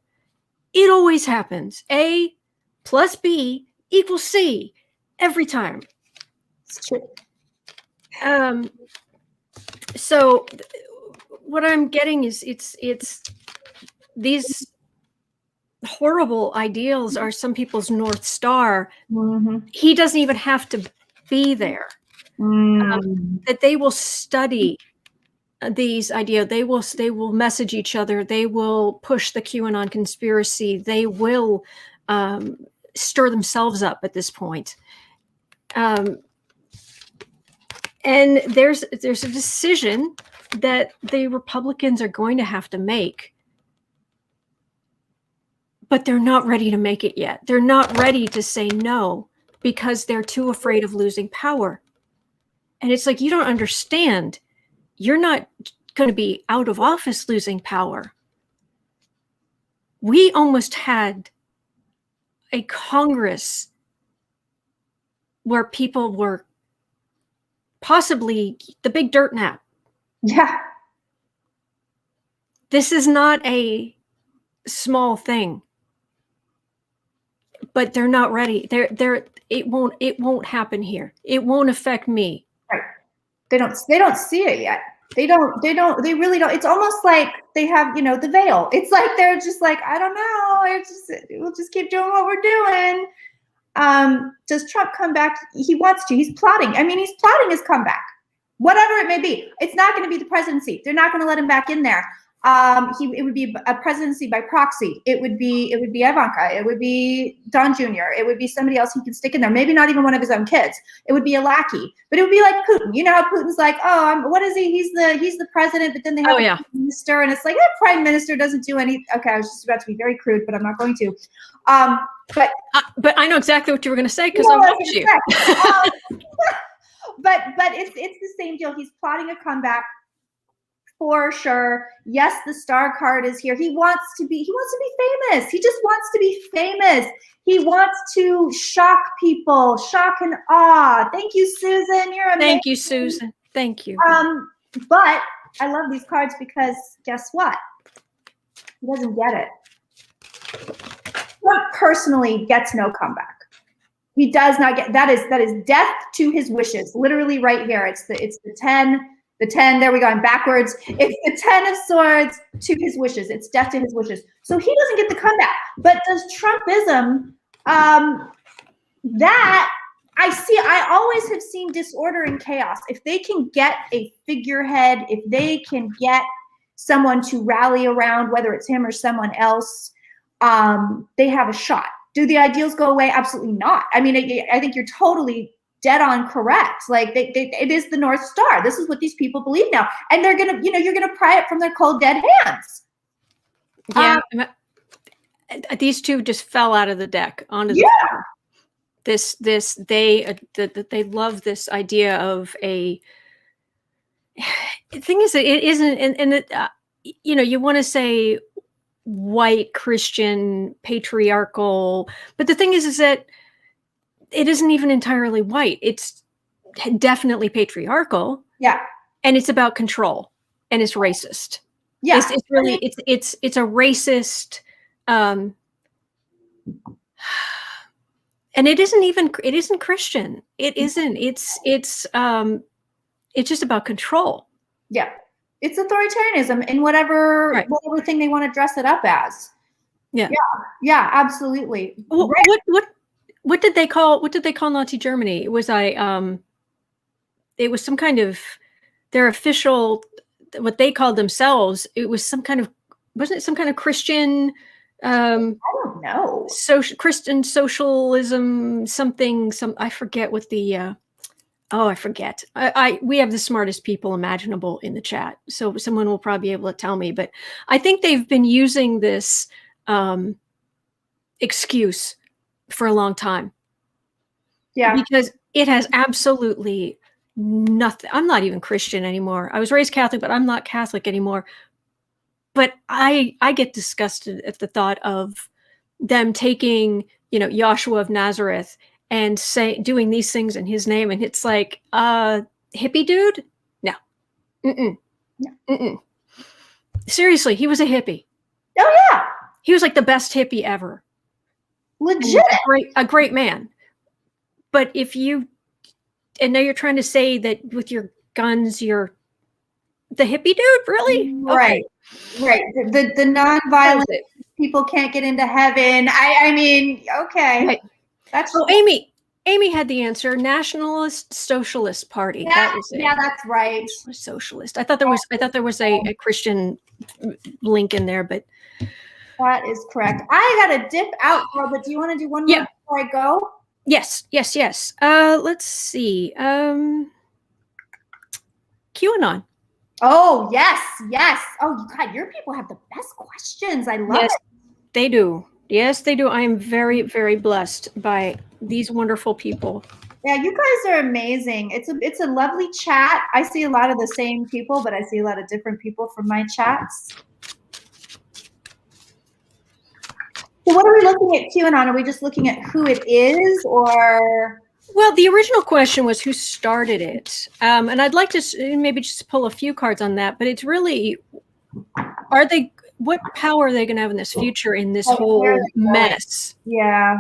it always happens. A plus B equals C every time. It's true. So what I'm getting is it's these horrible ideals are some people's North Star. He doesn't even have to be there. That they will study these ideas. They will message each other. They will push the QAnon conspiracy. They will stir themselves up at this point. And there's a decision that the Republicans are going to have to make. But they're not ready to make it yet. They're not ready to say no because they're too afraid of losing power. And it's like, you don't understand. You're not going to be out of office losing power. We almost had a Congress where people were possibly the big dirt nap. Yeah. This is not a small thing. But they're not ready. It won't happen here. It won't affect me. Right. They don't see it yet. They really don't. It's almost like they have, the veil. It's like they're just like, I don't know. We'll just keep doing what we're doing. Does Trump come back? He wants to. He's plotting. I mean, he's plotting his comeback. Whatever it may be. It's not going to be the presidency. They're not going to let him back in there. It would be a presidency by proxy. It would be Ivanka. It would be Don Jr. It would be somebody else he could stick in there. Maybe not even one of his own kids. It would be a lackey. But it would be like Putin. You know how Putin's like, what is he? He's the president. But then they have a prime minister, and it's like, prime minister doesn't do anything. Okay, I was just about to be very crude, but I'm not going to. But I know exactly what you were going to say because I watched you. But it's the same deal. He's plotting a comeback. For sure. Yes, the star card is here. He wants to be famous. He just wants to be famous. He wants to shock people, shock and awe. Thank you, Susan. You're amazing. Thank you, Susan. Thank you. But I love these cards because guess what? He doesn't get it. Trump personally gets no comeback. He does not get that is death to his wishes. Literally right here. It's the 10. The 10, there we go, I'm backwards. It's the 10 of swords to his wishes. It's death to his wishes. So he doesn't get the comeback. But does Trumpism, that, I always have seen disorder and chaos. If they can get a figurehead, if they can get someone to rally around, whether it's him or someone else, they have a shot. Do the ideals go away? Absolutely not. I mean, I think you're totally dead on correct. Like it is the North Star. This is what these people believe now. And they're going to, you're going to pry it from their cold dead hands. Yeah. These two just fell out of the deck onto the floor. They love this idea of the thing is, it isn't, and you want to say white Christian patriarchal, but the thing is that it isn't even entirely white. It's definitely patriarchal. Yeah. And it's about control and it's racist. Yeah. It's really, it's a racist, and it isn't Christian. It isn't, it's just about control. Yeah. It's authoritarianism in whatever thing they want to dress it up as. Yeah. Yeah. Yeah, absolutely. What did they call Nazi Germany? It was some kind of their official, what they called themselves. It was some kind of, wasn't it some kind of Christian? I don't know. Christian socialism, something. I forget what the. Oh, I forget. We have the smartest people imaginable in the chat, so someone will probably be able to tell me. But I think they've been using this excuse for a long time. Yeah. Because it has absolutely nothing. I'm not even Christian anymore. I was raised Catholic, but I'm not Catholic anymore. But I get disgusted at the thought of them taking, Joshua of Nazareth and doing these things in his name. And it's like, hippie dude? No. Mm-mm. No. Mm-mm. Seriously, he was a hippie. Oh, yeah. He was like the best hippie ever. Legit. A great man. But and now you're trying to say that with your guns, you're the hippie dude? Really? Right. Okay. Right. The non-violent people can't get into heaven. I mean, okay. Right. That's Amy had the answer. Nationalist Socialist Party. Yeah, that was it. Yeah, that's right. Socialist. I thought there was a Christian link in there, but that is correct. I gotta dip out, Carl, but do you want to do one more before I go? Yes. Let's see. QAnon. Oh, yes. Oh, God, your people have the best questions. I love it. They do. Yes, they do. I am very, very blessed by these wonderful people. Yeah, you guys are amazing. It's a lovely chat. I see a lot of the same people, but I see a lot of different people from my chats. So what are we looking at QAnon? Are we just looking at who it is, or? Well, the original question was who started it. And I'd like to maybe just pull a few cards on that, but it's really, what power are they going to have in this future in this whole mess? Yeah.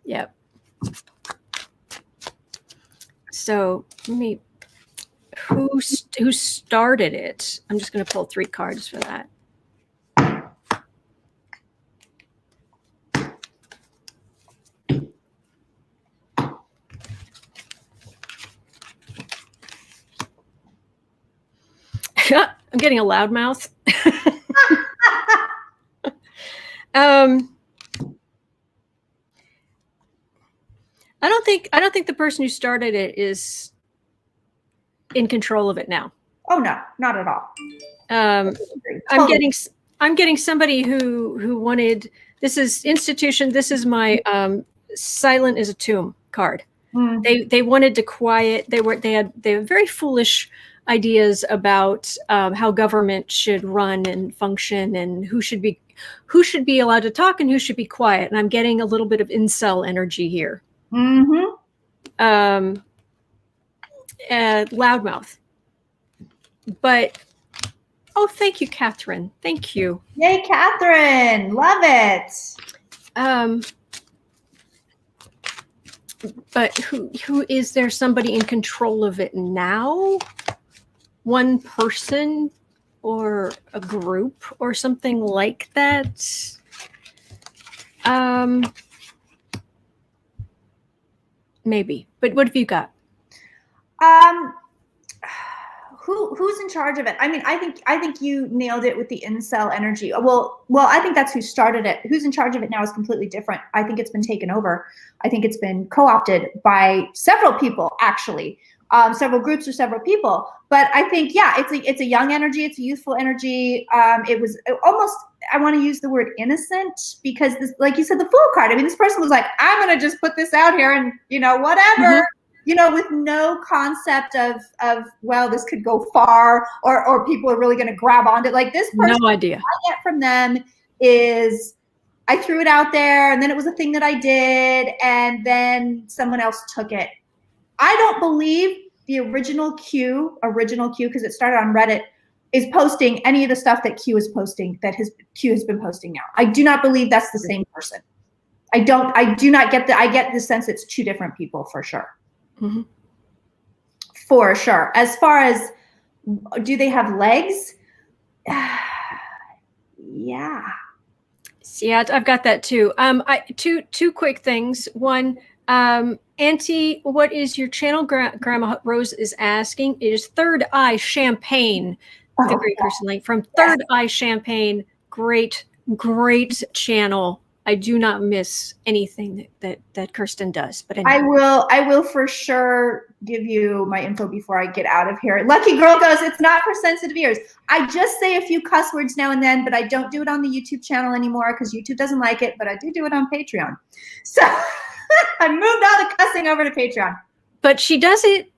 Yep. So who started it? I'm just going to pull 3 cards for that. I'm getting a loudmouth. I don't think the person who started it is in control of it now. Oh no, not at all. I'm getting somebody who wanted, this is institution. This is my silent as a tomb card. They wanted to quiet. They had very foolish ideas about how government should run and function, and who should be allowed to talk and who should be quiet. And I'm getting a little bit of incel energy here. Loudmouth. But thank you, Catherine. Thank you. Yay, Catherine. Love it. But who is there somebody in control of it now? One person or a group or something like that? Maybe. But what have you got? Who's in charge of it? I mean, I think you nailed it with the incel energy. Well, I think that's who started it. Who's in charge of it now is completely different. I think it's been taken over. I think it's been co-opted by several people, actually, several groups or several people. But I think, yeah, it's a young energy. It's a youthful energy. It was almost, I want to use the word innocent, because this, like you said, the fool card. I mean, this person was like, I'm going to just put this out here and, whatever. With no concept of, well, this could go far, or people are really going to grab onto it. Like this person, no idea. I get from them is I threw it out there, and then it was a thing that I did, and then someone else took it. I don't believe the original Q, because it started on Reddit, is posting any of the stuff that Q is posting, that Q has been posting now. I do not believe that's the same person. I do not get I get the sense it's 2 different people for sure. For sure. As far as, do they have legs? Yeah. Yeah, I've got that too. Two quick things. One, Auntie, what is your channel? Grandma Rose is asking. It is Third Eye Champagne. The great Kirsten Langston from Third Eye Champagne. Great channel. I do not miss anything that Kirsten does. But anyway. I will for sure give you my info before I get out of here. Lucky Girl goes, it's not for sensitive ears. I just say a few cuss words now and then, but I don't do it on the YouTube channel anymore because YouTube doesn't like it, but I do it on Patreon. So I moved all the cussing over to Patreon. But she does it,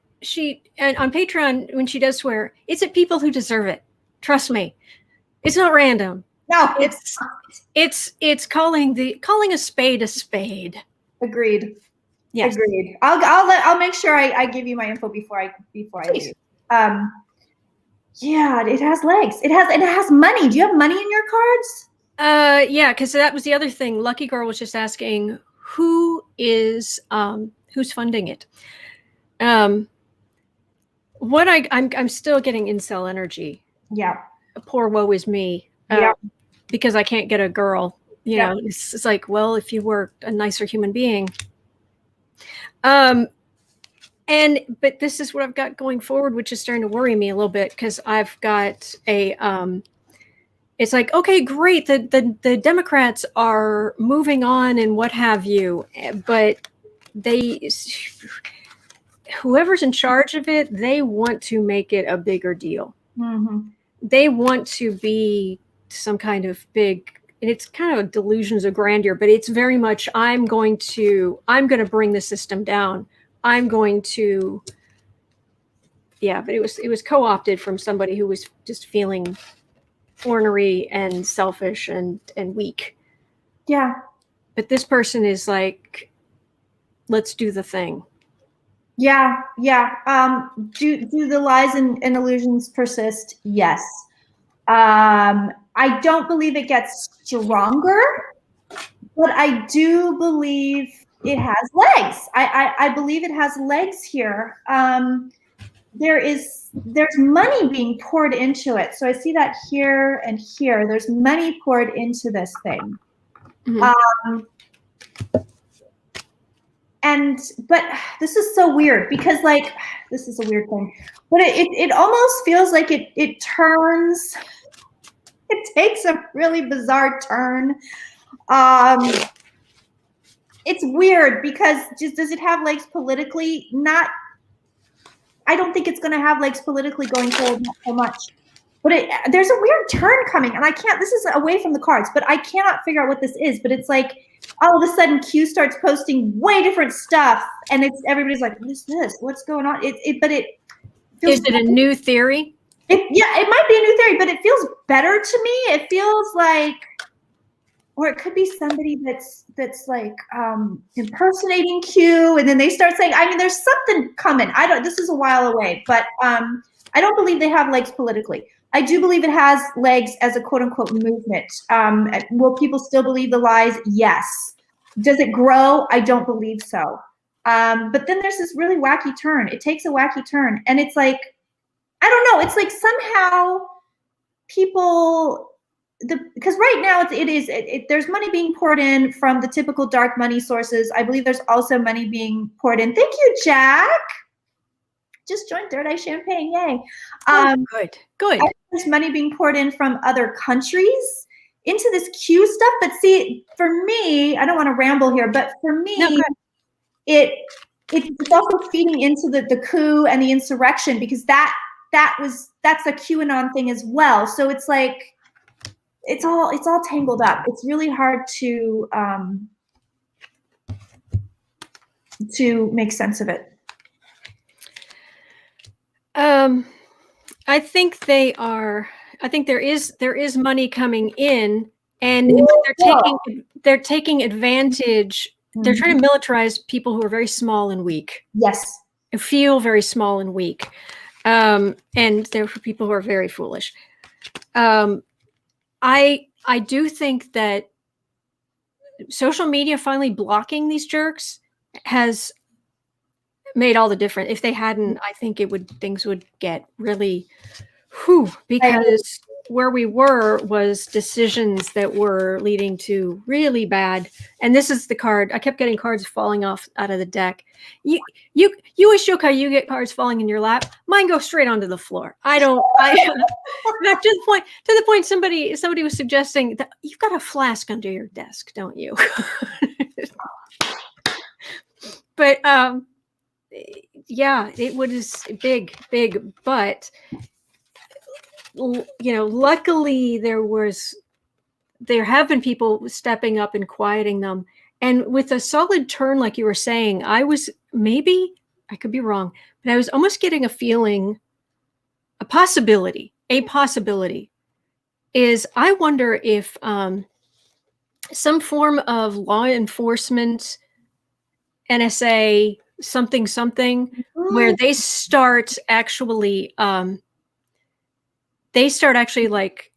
and on Patreon, when she does swear, it's at people who deserve it. Trust me. It's not random. No, it's calling a spade a spade. Agreed. Yes. Agreed. I'll make sure I give you my info before I leave. Yeah, it has legs. It has money. Do you have money in your cards? Yeah, because that was the other thing. Lucky Girl was just asking who's funding it. What I'm still getting incel energy. Yeah. Poor woe is me. Yeah. Because I can't get a girl. You know, it's like, well, if you were a nicer human being. But this is what I've got going forward, which is starting to worry me a little bit because I've got it's like, okay, great. The Democrats are moving on and what have you, but whoever's in charge of it, they want to make it a bigger deal. Mm-hmm. They want to be some kind of big, and it's kind of delusions of grandeur, but it's very much, I'm going to bring the system down. I'm going to, but it was co-opted from somebody who was just feeling ornery and selfish and weak. Yeah. But this person is like, let's do the thing. Yeah. Do the lies and illusions persist? Yes. I don't believe it gets stronger, but I do believe it has legs. I believe it has legs here. There's money being poured into it. So I see that here and here. There's money poured into this thing. Mm-hmm. But this is so weird because this is a weird thing, but it almost feels like it turns, it takes a really bizarre turn. It's weird because does it have legs politically? Not, I don't think it's going to have legs politically going forward, not so much. But there's a weird turn coming, and this is away from the cards, but I cannot figure out what this is. But it's like all of a sudden Q starts posting way different stuff, and everybody's like, what is this? What's going on? But it feels, is it a new theory? It might be a new theory, but it feels better to me. It feels like, or it could be somebody that's like impersonating Q, and then they start saying, there's something coming. This is a while away, but I don't believe they have legs politically. I do believe it has legs as a quote unquote movement. Will people still believe the lies? Yes. Does it grow? I don't believe so. But then there's this really wacky turn. It takes a wacky turn, and it's like, I don't know. It's like somehow people, because right now there's money being poured in from the typical dark money sources. I believe there's also money being poured in. Thank you, Jack. Just joined Third Eye Champagne, yay. Good. There's money being poured in from other countries into this Q stuff. But see, for me, I don't want to ramble here, but for me, it's also feeding into the coup and the insurrection, because that's a QAnon thing as well. So it's like, it's all tangled up. It's really hard to make sense of it. I think there is money coming in, and they're taking advantage. Mm-hmm. They're trying to militarize people who are very small and weak. Yes. Who feel very small and weak. And they're for people who are very foolish. I do think that social media finally blocking these jerks has made all the difference. If they hadn't, I think things would get really, because where we were was decisions that were leading to really bad. And this is the card. I kept getting cards falling off out of the deck. You Ashoka, you get cards falling in your lap. Mine go straight onto the floor. I to the point somebody was suggesting that you've got a flask under your desk, don't you? But yeah, it was big, but luckily there have been people stepping up and quieting them. And with a solid turn, like you were saying, I could be wrong, but I was almost getting a feeling, a possibility is I wonder if some form of law enforcement, NSA, something, where they start actually like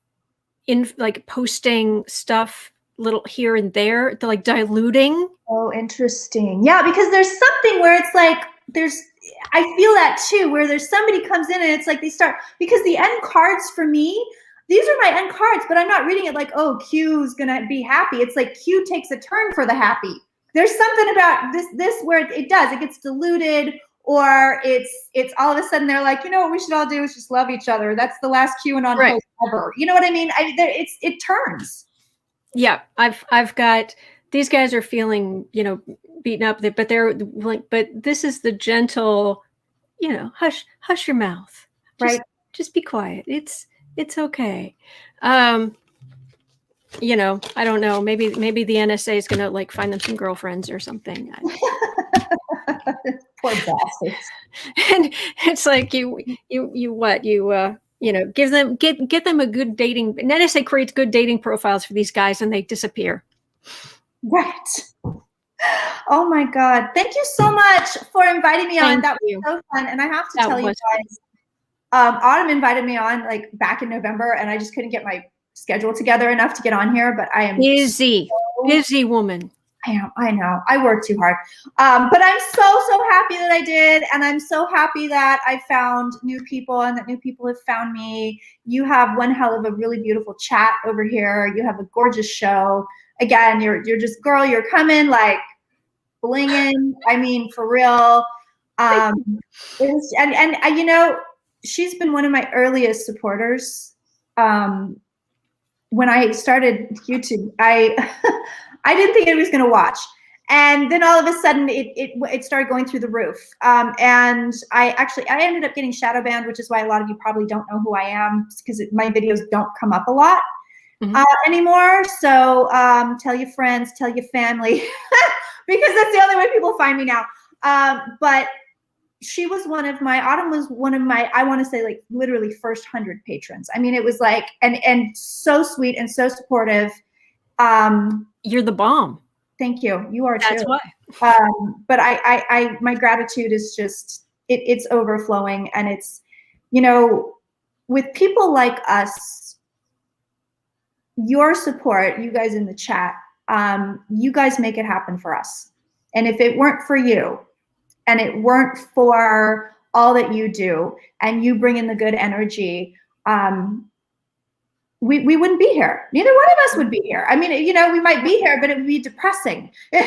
posting stuff little here and there, they're like diluting. Oh, interesting. Yeah, because there's something where it's like I feel that too, where there's somebody comes in and it's like they start, because the end cards for me, these are my end cards, but I'm not reading it like, oh, Q's gonna be happy. It's like Q takes a turn for the happy. There's something about this where it gets diluted, or it's all of a sudden they're like, you know what we should all do is just love each other. That's the last QAnon post ever. You know what I mean? It turns. Yeah, I've got, these guys are feeling, beaten up, but they're like, but this is the gentle, hush your mouth, right? Just be quiet. It's okay. I don't know. Maybe the NSA is gonna like find them some girlfriends or something. Poor bastards. And it's like give them a good dating. And NSA creates good dating profiles for these guys, and they disappear. Right. Oh my God! Thank you so much for inviting me on. That was so fun, and I have to tell you guys, Autumn invited me on like back in November, and I just couldn't get my schedule together enough to get on here. But I am busy woman. I know. I work too hard. But I'm so happy that I did. And I'm so happy that I found new people and that new people have found me. You have one hell of a really beautiful chat over here. You have a gorgeous show. Again, you're just, girl, you're coming like blinging. I mean, for real. She's been one of my earliest supporters. When I started YouTube, I didn't think it was going to watch. And then all of a sudden it started going through the roof. And I ended up getting shadow banned, which is why a lot of you probably don't know who I am, because my videos don't come up a lot anymore. So tell your friends, tell your family, because that's the only way people find me now. But she was Autumn was one of my, I want to say like literally first 100 patrons. I mean, it was like, and so sweet and so supportive. You're the bomb. Thank you. You are too. That's why. But I my gratitude is just, it's overflowing. And it's, with people like us, your support, you guys in the chat, you guys make it happen for us. And if it weren't for you, and it weren't for all that you do, and you bring in the good energy, we wouldn't be here. Neither one of us would be here. I mean, we might be here, but it would be depressing. There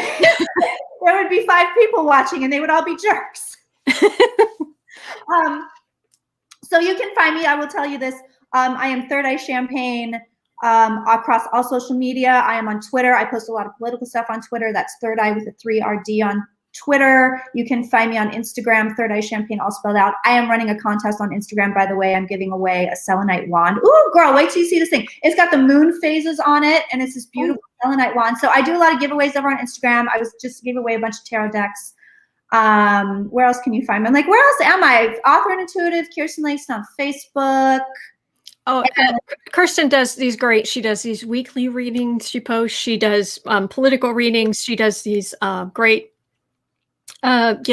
would be 5 people watching, and they would all be jerks. So you can find me. I will tell you this. I am Third Eye Champagne across all social media. I am on Twitter. I post a lot of political stuff on Twitter. That's Third Eye with a 3RD on Twitter. You can find me on Instagram, Third Eye Champagne, all spelled out. I am running a contest on Instagram, by the way. I'm giving away a selenite wand. Ooh, girl, wait till you see this thing. It's got the moon phases on it, and it's this beautiful selenite wand. So I do a lot of giveaways over on Instagram. I was just giving away a bunch of tarot decks. Where else can you find me? I'm like, where else am I? Author and Intuitive, Kirsten Langston on Facebook. Oh, Kirsten does these great. She does these weekly readings. She posts. She does political readings. She does these great. But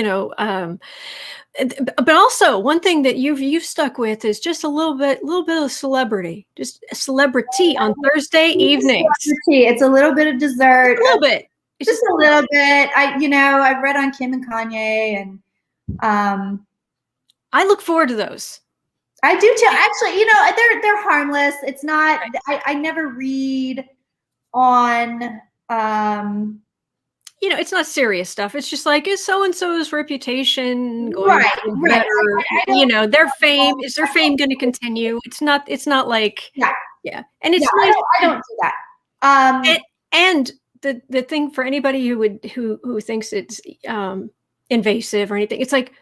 also one thing that you've stuck with is just a little bit of celebrity, just a celebrity on Thursday evenings. It's a little bit of dessert, a little bit, it's just a little bit. I've read on Kim and Kanye, and I look forward to those. I do too. Actually, they're harmless. It's not. Right. I never read on. It's not serious stuff. It's just like, is so and so's reputation going right, to be better? Their fame, is their fame going to continue? It's not like, yeah. And it's nice. I don't do that. And the thing for anybody who thinks it's invasive or anything, it's like,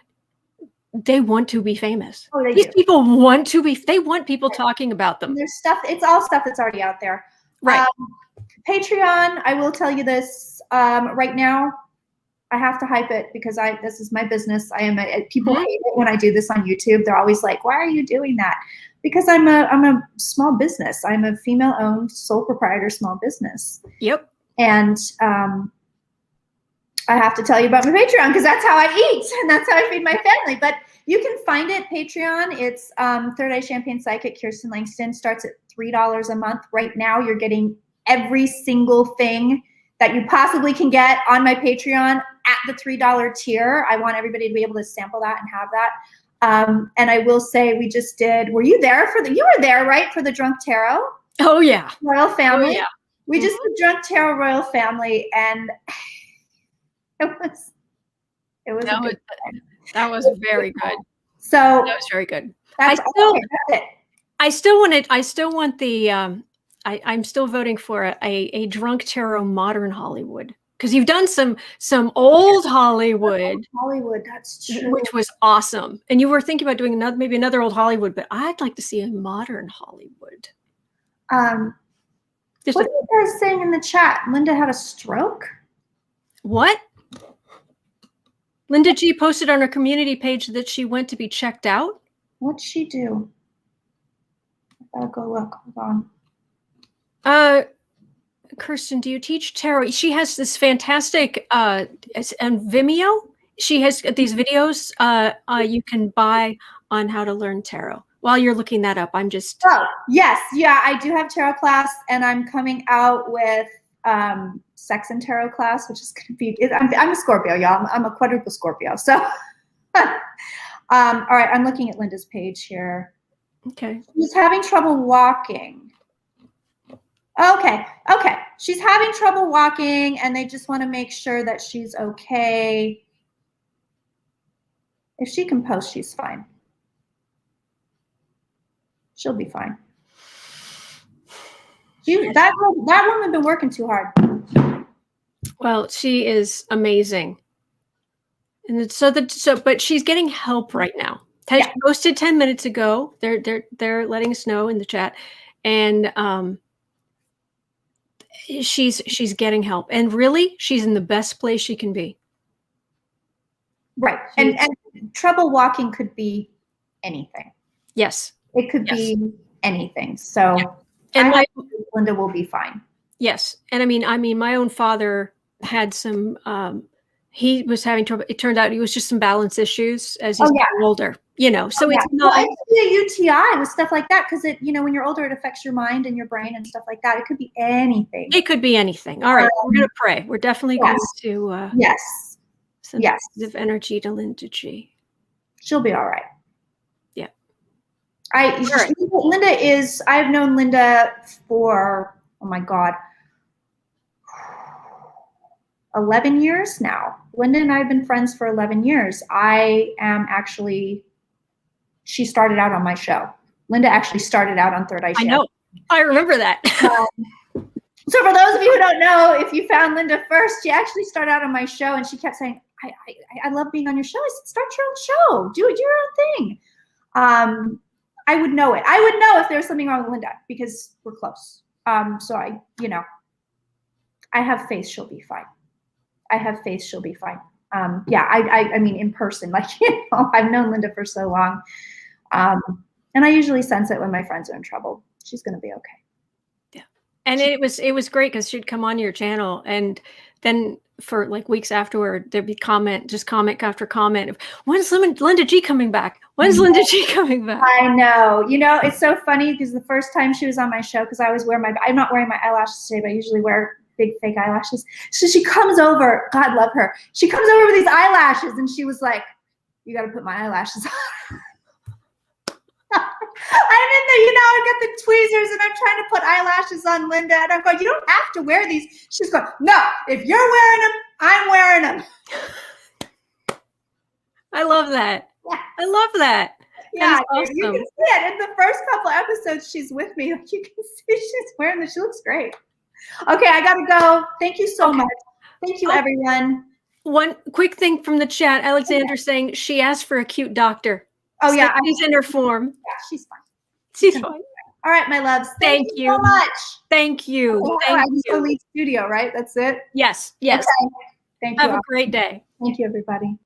they want to be famous. Oh, These people want to be. They want people talking about them. And there's stuff. It's all stuff that's already out there. Right. Patreon. I will tell you this. Right now, I have to hype it because this is my business. People hate it when I do this on YouTube. They're always like, "Why are you doing that?" Because I'm a small business. I'm a female-owned, sole proprietor small business. Yep. And I have to tell you about my Patreon because that's how I eat and that's how I feed my family. But you can find it, Patreon. It's Third Eye Champagne Psychic Kirsten Langston. Starts at $3 a month. Right now, you're getting every single thing that you possibly can get on my Patreon at the $3 tier. I want everybody to be able to sample that and have that. And I will say, we just did. Were you there you were there, right, for the Drunk Tarot? Oh yeah, Royal Family. Oh, yeah. We just did Drunk Tarot Royal Family, and it was that was very good. So that was very good. That's it. I still want the I'm still voting for a Drunk Tarot Modern Hollywood, because you've done some old Hollywood. That's true. Which was awesome. And you were thinking about doing maybe another old Hollywood, but I'd like to see a modern Hollywood. What are you guys saying in the chat? Linda had a stroke? What? Linda G posted on her community page that she went to be checked out. What'd she do? I gotta go look. Hold on. Kirsten, do you teach tarot? She has this fantastic on Vimeo. She has these videos you can buy on how to learn tarot. While you're looking that up, I'm just. Oh, yes. Yeah, I do have tarot class, and I'm coming out with sex and tarot class, which is going to be. I'm a Scorpio, y'all. I'm a quadruple Scorpio. So, all right, I'm looking at Linda's page here. Okay. She's having trouble walking. Okay. She's having trouble walking, and they just want to make sure that she's okay. If she can post, she's fine. She'll be fine. That woman been working too hard. Well, she is amazing. And but she's getting help right now. She posted 10 minutes ago. They're letting us know in the chat. And she's getting help. And really, she's in the best place she can be. Right. And trouble walking could be anything. Yes. It could be anything. So and Linda will be fine. Yes. And I mean, my own father had some, he was having trouble. It turned out he was just some balance issues as he's getting older, so it's not. It could be a UTI with stuff like that. Because when you're older, it affects your mind and your brain and stuff like that. It could be anything. It could be anything. All right. We're going to pray. We're definitely going to. Some positive energy to Linda G. She'll be all right. Yeah. Linda is, I've known Linda for, oh my God, 11 years now. Linda and I have been friends for 11 years. She started out on my show. Linda actually started out on Third Eye Champagne. I know. I remember that. So for those of you who don't know, if you found Linda first, she actually started out on my show, and she kept saying, I love being on your show. I said, start your own show. Do your own thing. I would know it. I would know if there was something wrong with Linda because we're close. So I have faith she'll be fine. I mean, in person, I've known Linda for so long. And I usually sense it when my friends are in trouble. She's going to be okay. Yeah. And it was great because she'd come on your channel, and then for like weeks afterward, there'd be comment after comment of, when's Linda G coming back? When's Linda G coming back? I know. It's so funny because the first time she was on my show, because I always wear I'm not wearing my eyelashes today, but I usually wear big fake eyelashes. So she comes over, God love her. She comes over with these eyelashes, and she was like, you got to put my eyelashes on. I'm in the, I got the tweezers and I'm trying to put eyelashes on Linda and I'm going, you don't have to wear these. She's going, no, if you're wearing them, I'm wearing them. I love that. Yeah. I love that. Yeah, awesome. You can see it in the first couple episodes. She's with me. You can see she's wearing this. She looks great. Okay, I gotta go. Thank you so much. Thank you, everyone. One quick thing from the chat. Alexander saying she asked for a cute doctor. Oh yeah, she's in her form. Yeah, she's fine. She's fine. All right, my loves. Thank you so much. Thank you. I just go leave studio, right? That's it. Yes. Okay. Thank you. Have a great day. Thank you, everybody.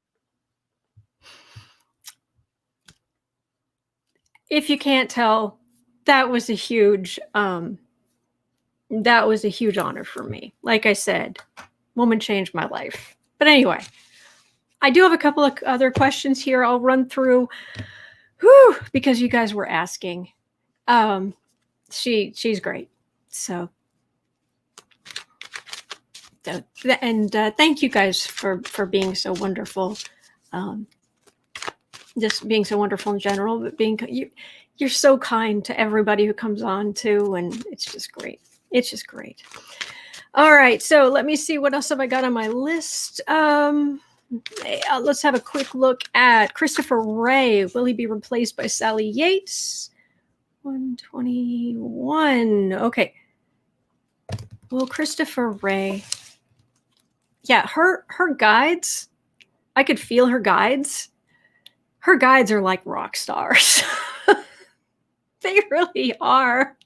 If you can't tell, that was a huge honor for me. Like I said, woman changed my life. But anyway, I do have a couple of other questions here I'll run through. Whew, because you guys were asking. She's great. So thank you guys for being so wonderful. Just being so wonderful in general, but you're so kind to everybody who comes on too, and it's just great. It's just great. All right, so let me see what else have I got on my list. Let's have a quick look at Christopher Wray. Will he be replaced by Sally Yates? 121. Okay. Well, Christopher Wray. Yeah, her guides. I could feel her guides. Her guides are like rock stars. They really are.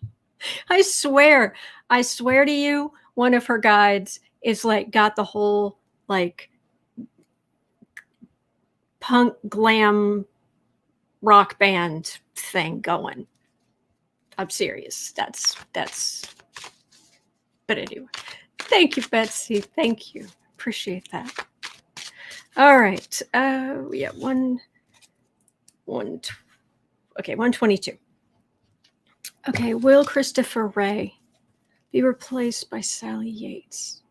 I swear to you, one of her guides is like got the whole like punk glam rock band thing going. I'm serious. That's but anyway. Thank you, Betsy. Thank you. Appreciate that. All right. We have 122. Okay, will Christopher Wray be replaced by Sally Yates?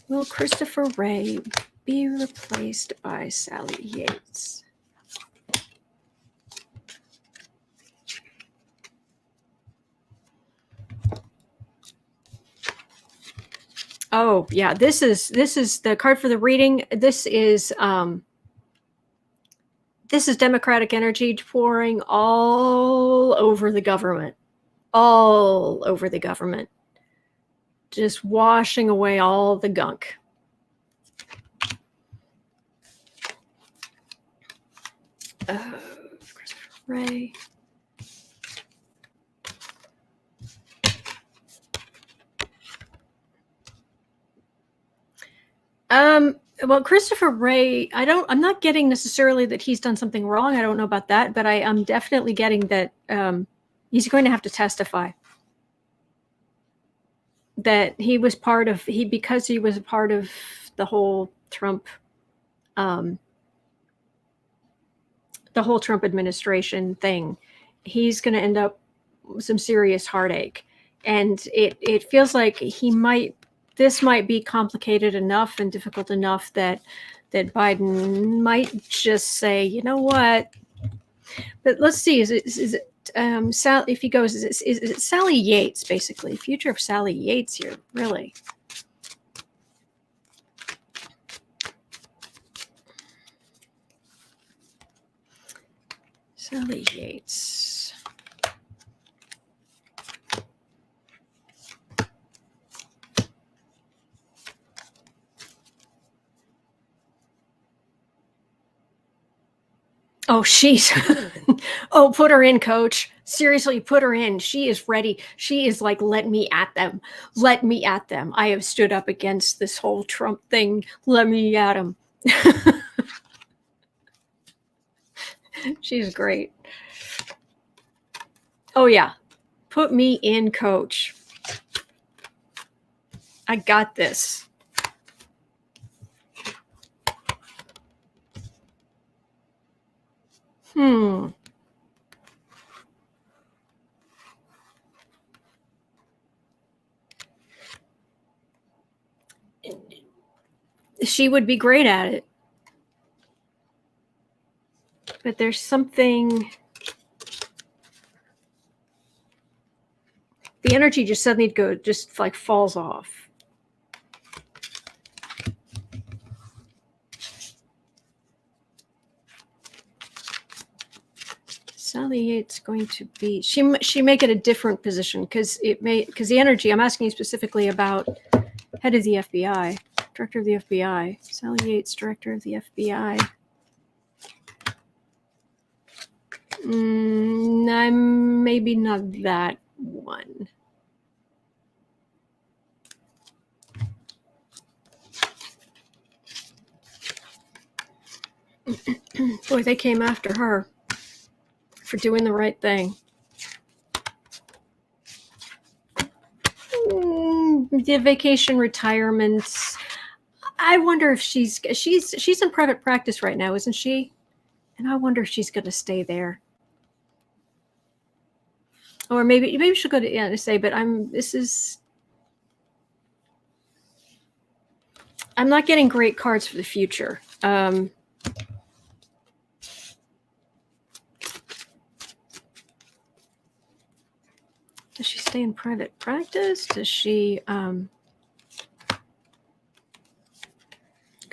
Will Christopher Wray be replaced by Sally Yates? Oh, yeah, this is the card for the reading. This is Democratic energy pouring all over the government. All over the government. Just washing away all the gunk. Christopher Wray. Well, Christopher Wray, I'm not getting necessarily that he's done something wrong. I don't know about that, but I'm definitely getting that he's going to have to testify that he was part of because he was a part of the whole Trump administration thing. He's going to end up with some serious heartache, and it feels like this might be complicated enough and difficult enough that Biden might just say, you know what? But let's see. Is it Sally? If he goes, is it Sally Yates? Basically, future of Sally Yates here, really. Sally Yates. Oh, oh, put her in, coach. Seriously, put her in. She is ready. She is like, let me at them. Let me at them. I have stood up against this whole Trump thing. Let me at them. She's great. Oh, yeah. Put me in, coach. I got this. She would be great at it. But there's something, the energy just suddenly just like falls off. Sally Yates going to be, she may get a different position because the energy, I'm asking you specifically about head of the FBI, director of the FBI, Sally Yates, director of the FBI. I'm maybe not that one. Boy, they came after her for doing the right thing. The vacation retirements. I wonder if she's in private practice right now, isn't she? And I wonder if she's going to stay there. Or maybe she'll go to NSA, but I'm not getting great cards for the future. Does she stay in private practice? Does she go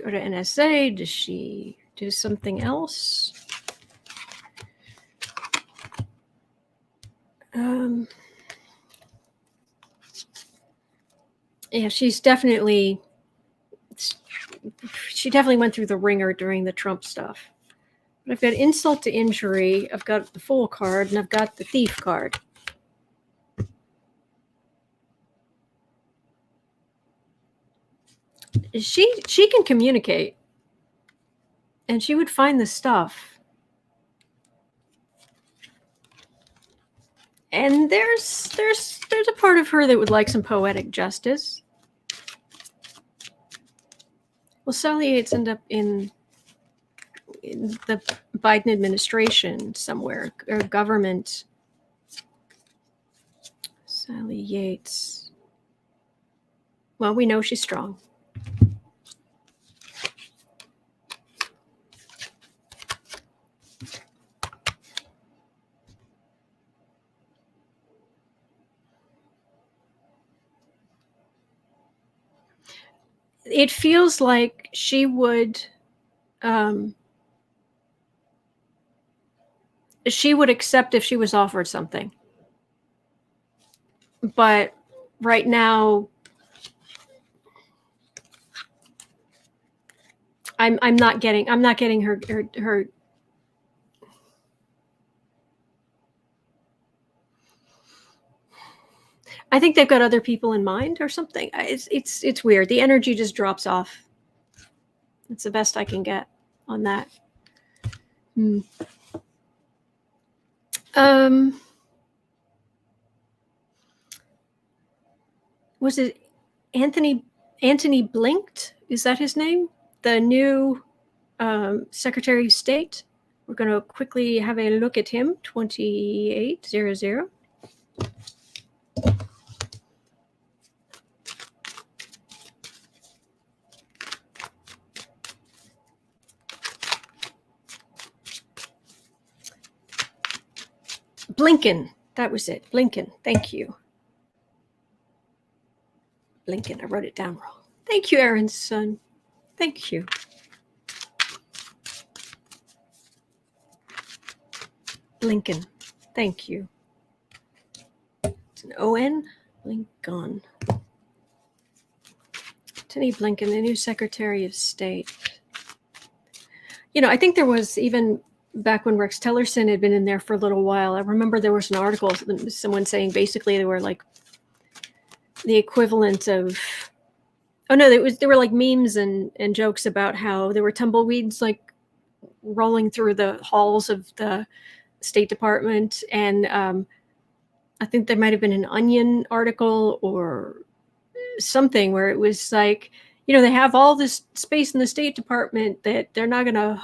to NSA? Does she do something else? Yeah, she definitely went through the ringer during the Trump stuff. But I've got insult to injury, I've got the Fool card, and I've got the Thief card. She can communicate, and she would find the stuff. And there's a part of her that would like some poetic justice. Will Sally Yates end up in the Biden administration somewhere, or government? Sally Yates. Well, we know she's strong. It feels like she would accept if she was offered something. But right now, I'm not getting her. I think they've got other people in mind or something. It's weird. The energy just drops off. It's the best I can get on that. Was it Antony Blinked? Is that his name? The new Secretary of State. We're going to quickly have a look at him. 2800. Blinken. That was it. Blinken. Thank you. Blinken. I wrote it down wrong. Thank you, Aaron's son. Thank you. Blinken. Thank you. It's an O-N. Blinken. Antony Blinken, the new Secretary of State. You know, I think there was even back when Rex Tillerson had been in there for a little while, I remember there was an article, someone saying basically they were like the equivalent of, there were like memes and jokes about how there were tumbleweeds like rolling through the halls of the State Department. And I think there might have been an Onion article or something where it was like, you know, they have all this space in the State Department that they're not going to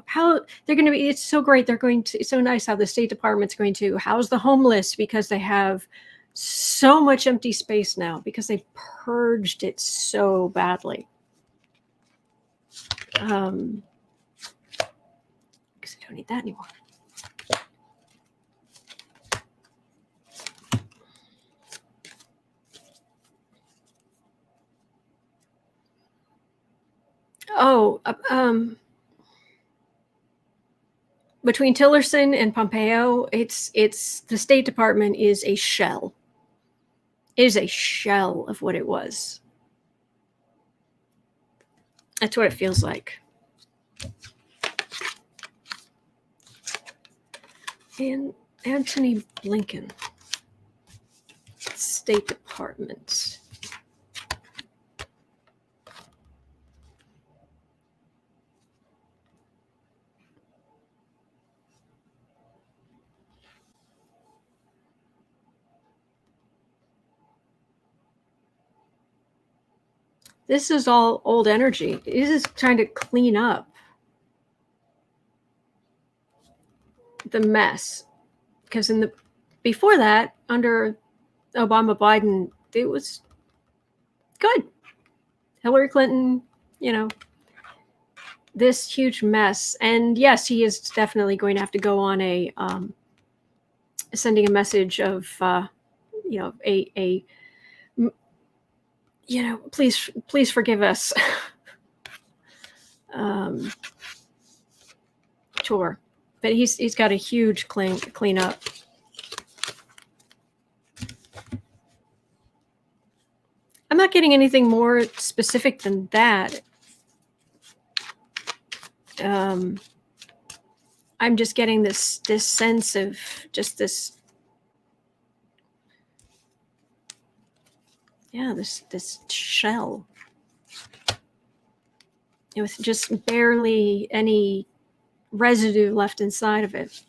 how they're going to be, it's so great. It's so nice how the State Department's going to house the homeless because they have so much empty space now because they purged it so badly. don't need that anymore. Oh, between Tillerson and Pompeo, it's the State Department is a shell. It is a shell of what it was. That's what it feels like. And Antony Blinken, State Department. This is all old energy. This is trying to clean up the mess. Because before that, under Obama, Biden, it was good. Hillary Clinton, this huge mess. And yes, he is definitely going to have to go on sending a message of, please forgive us tour. But he's got a huge clean up. I'm not getting anything more specific than that. I'm just getting this sense of just this. Yeah, this shell with just barely any residue left inside of it.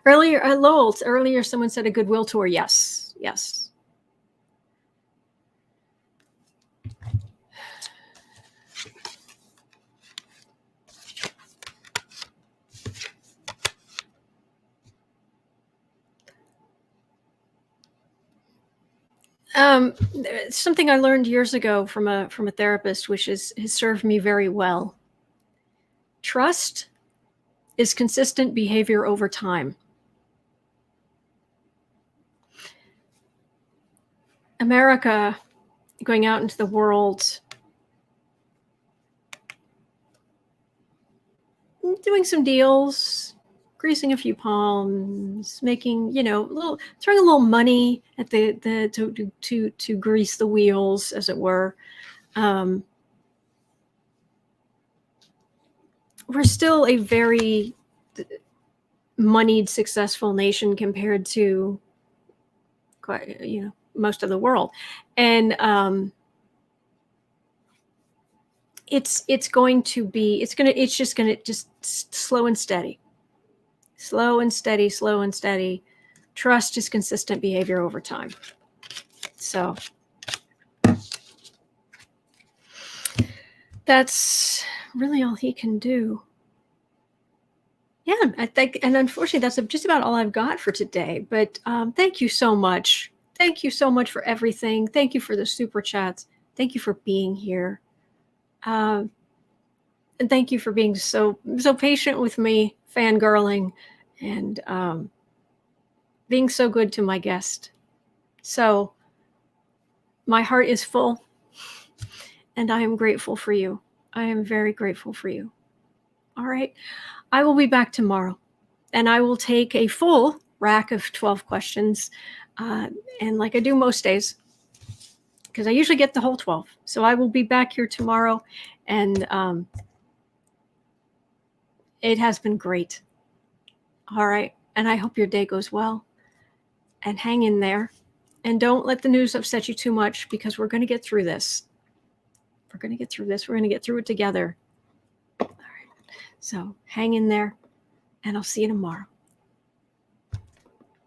Earlier someone said a goodwill tour. Yes. Something I learned years ago from a therapist, which has served me very well. Trust is consistent behavior over time. America going out into the world, doing some deals, greasing a few palms, making, throwing a little money at to grease the wheels, as it were. We're still a very moneyed, successful nation compared to, most of the world, and it's just going to slow and steady. Slow and steady. Trust is consistent behavior over time. So that's really all he can do. Yeah, I think, and unfortunately, that's just about all I've got for today. But thank you so much. Thank you so much for everything. Thank you for the super chats. Thank you for being here. And thank you for being so patient with me, fangirling, and being so good to my guest. So my heart is full, and I am grateful for you. I am very grateful for you. All right. I will be back tomorrow, and I will take a full rack of 12 questions, and like I do most days, because I usually get the whole 12. So I will be back here tomorrow, and it has been great. All right. And I hope your day goes well, and hang in there, and don't let the news upset you too much, because we're going to get through this. We're going to get through this. We're going to get through it together. All right. So hang in there, and I'll see you tomorrow.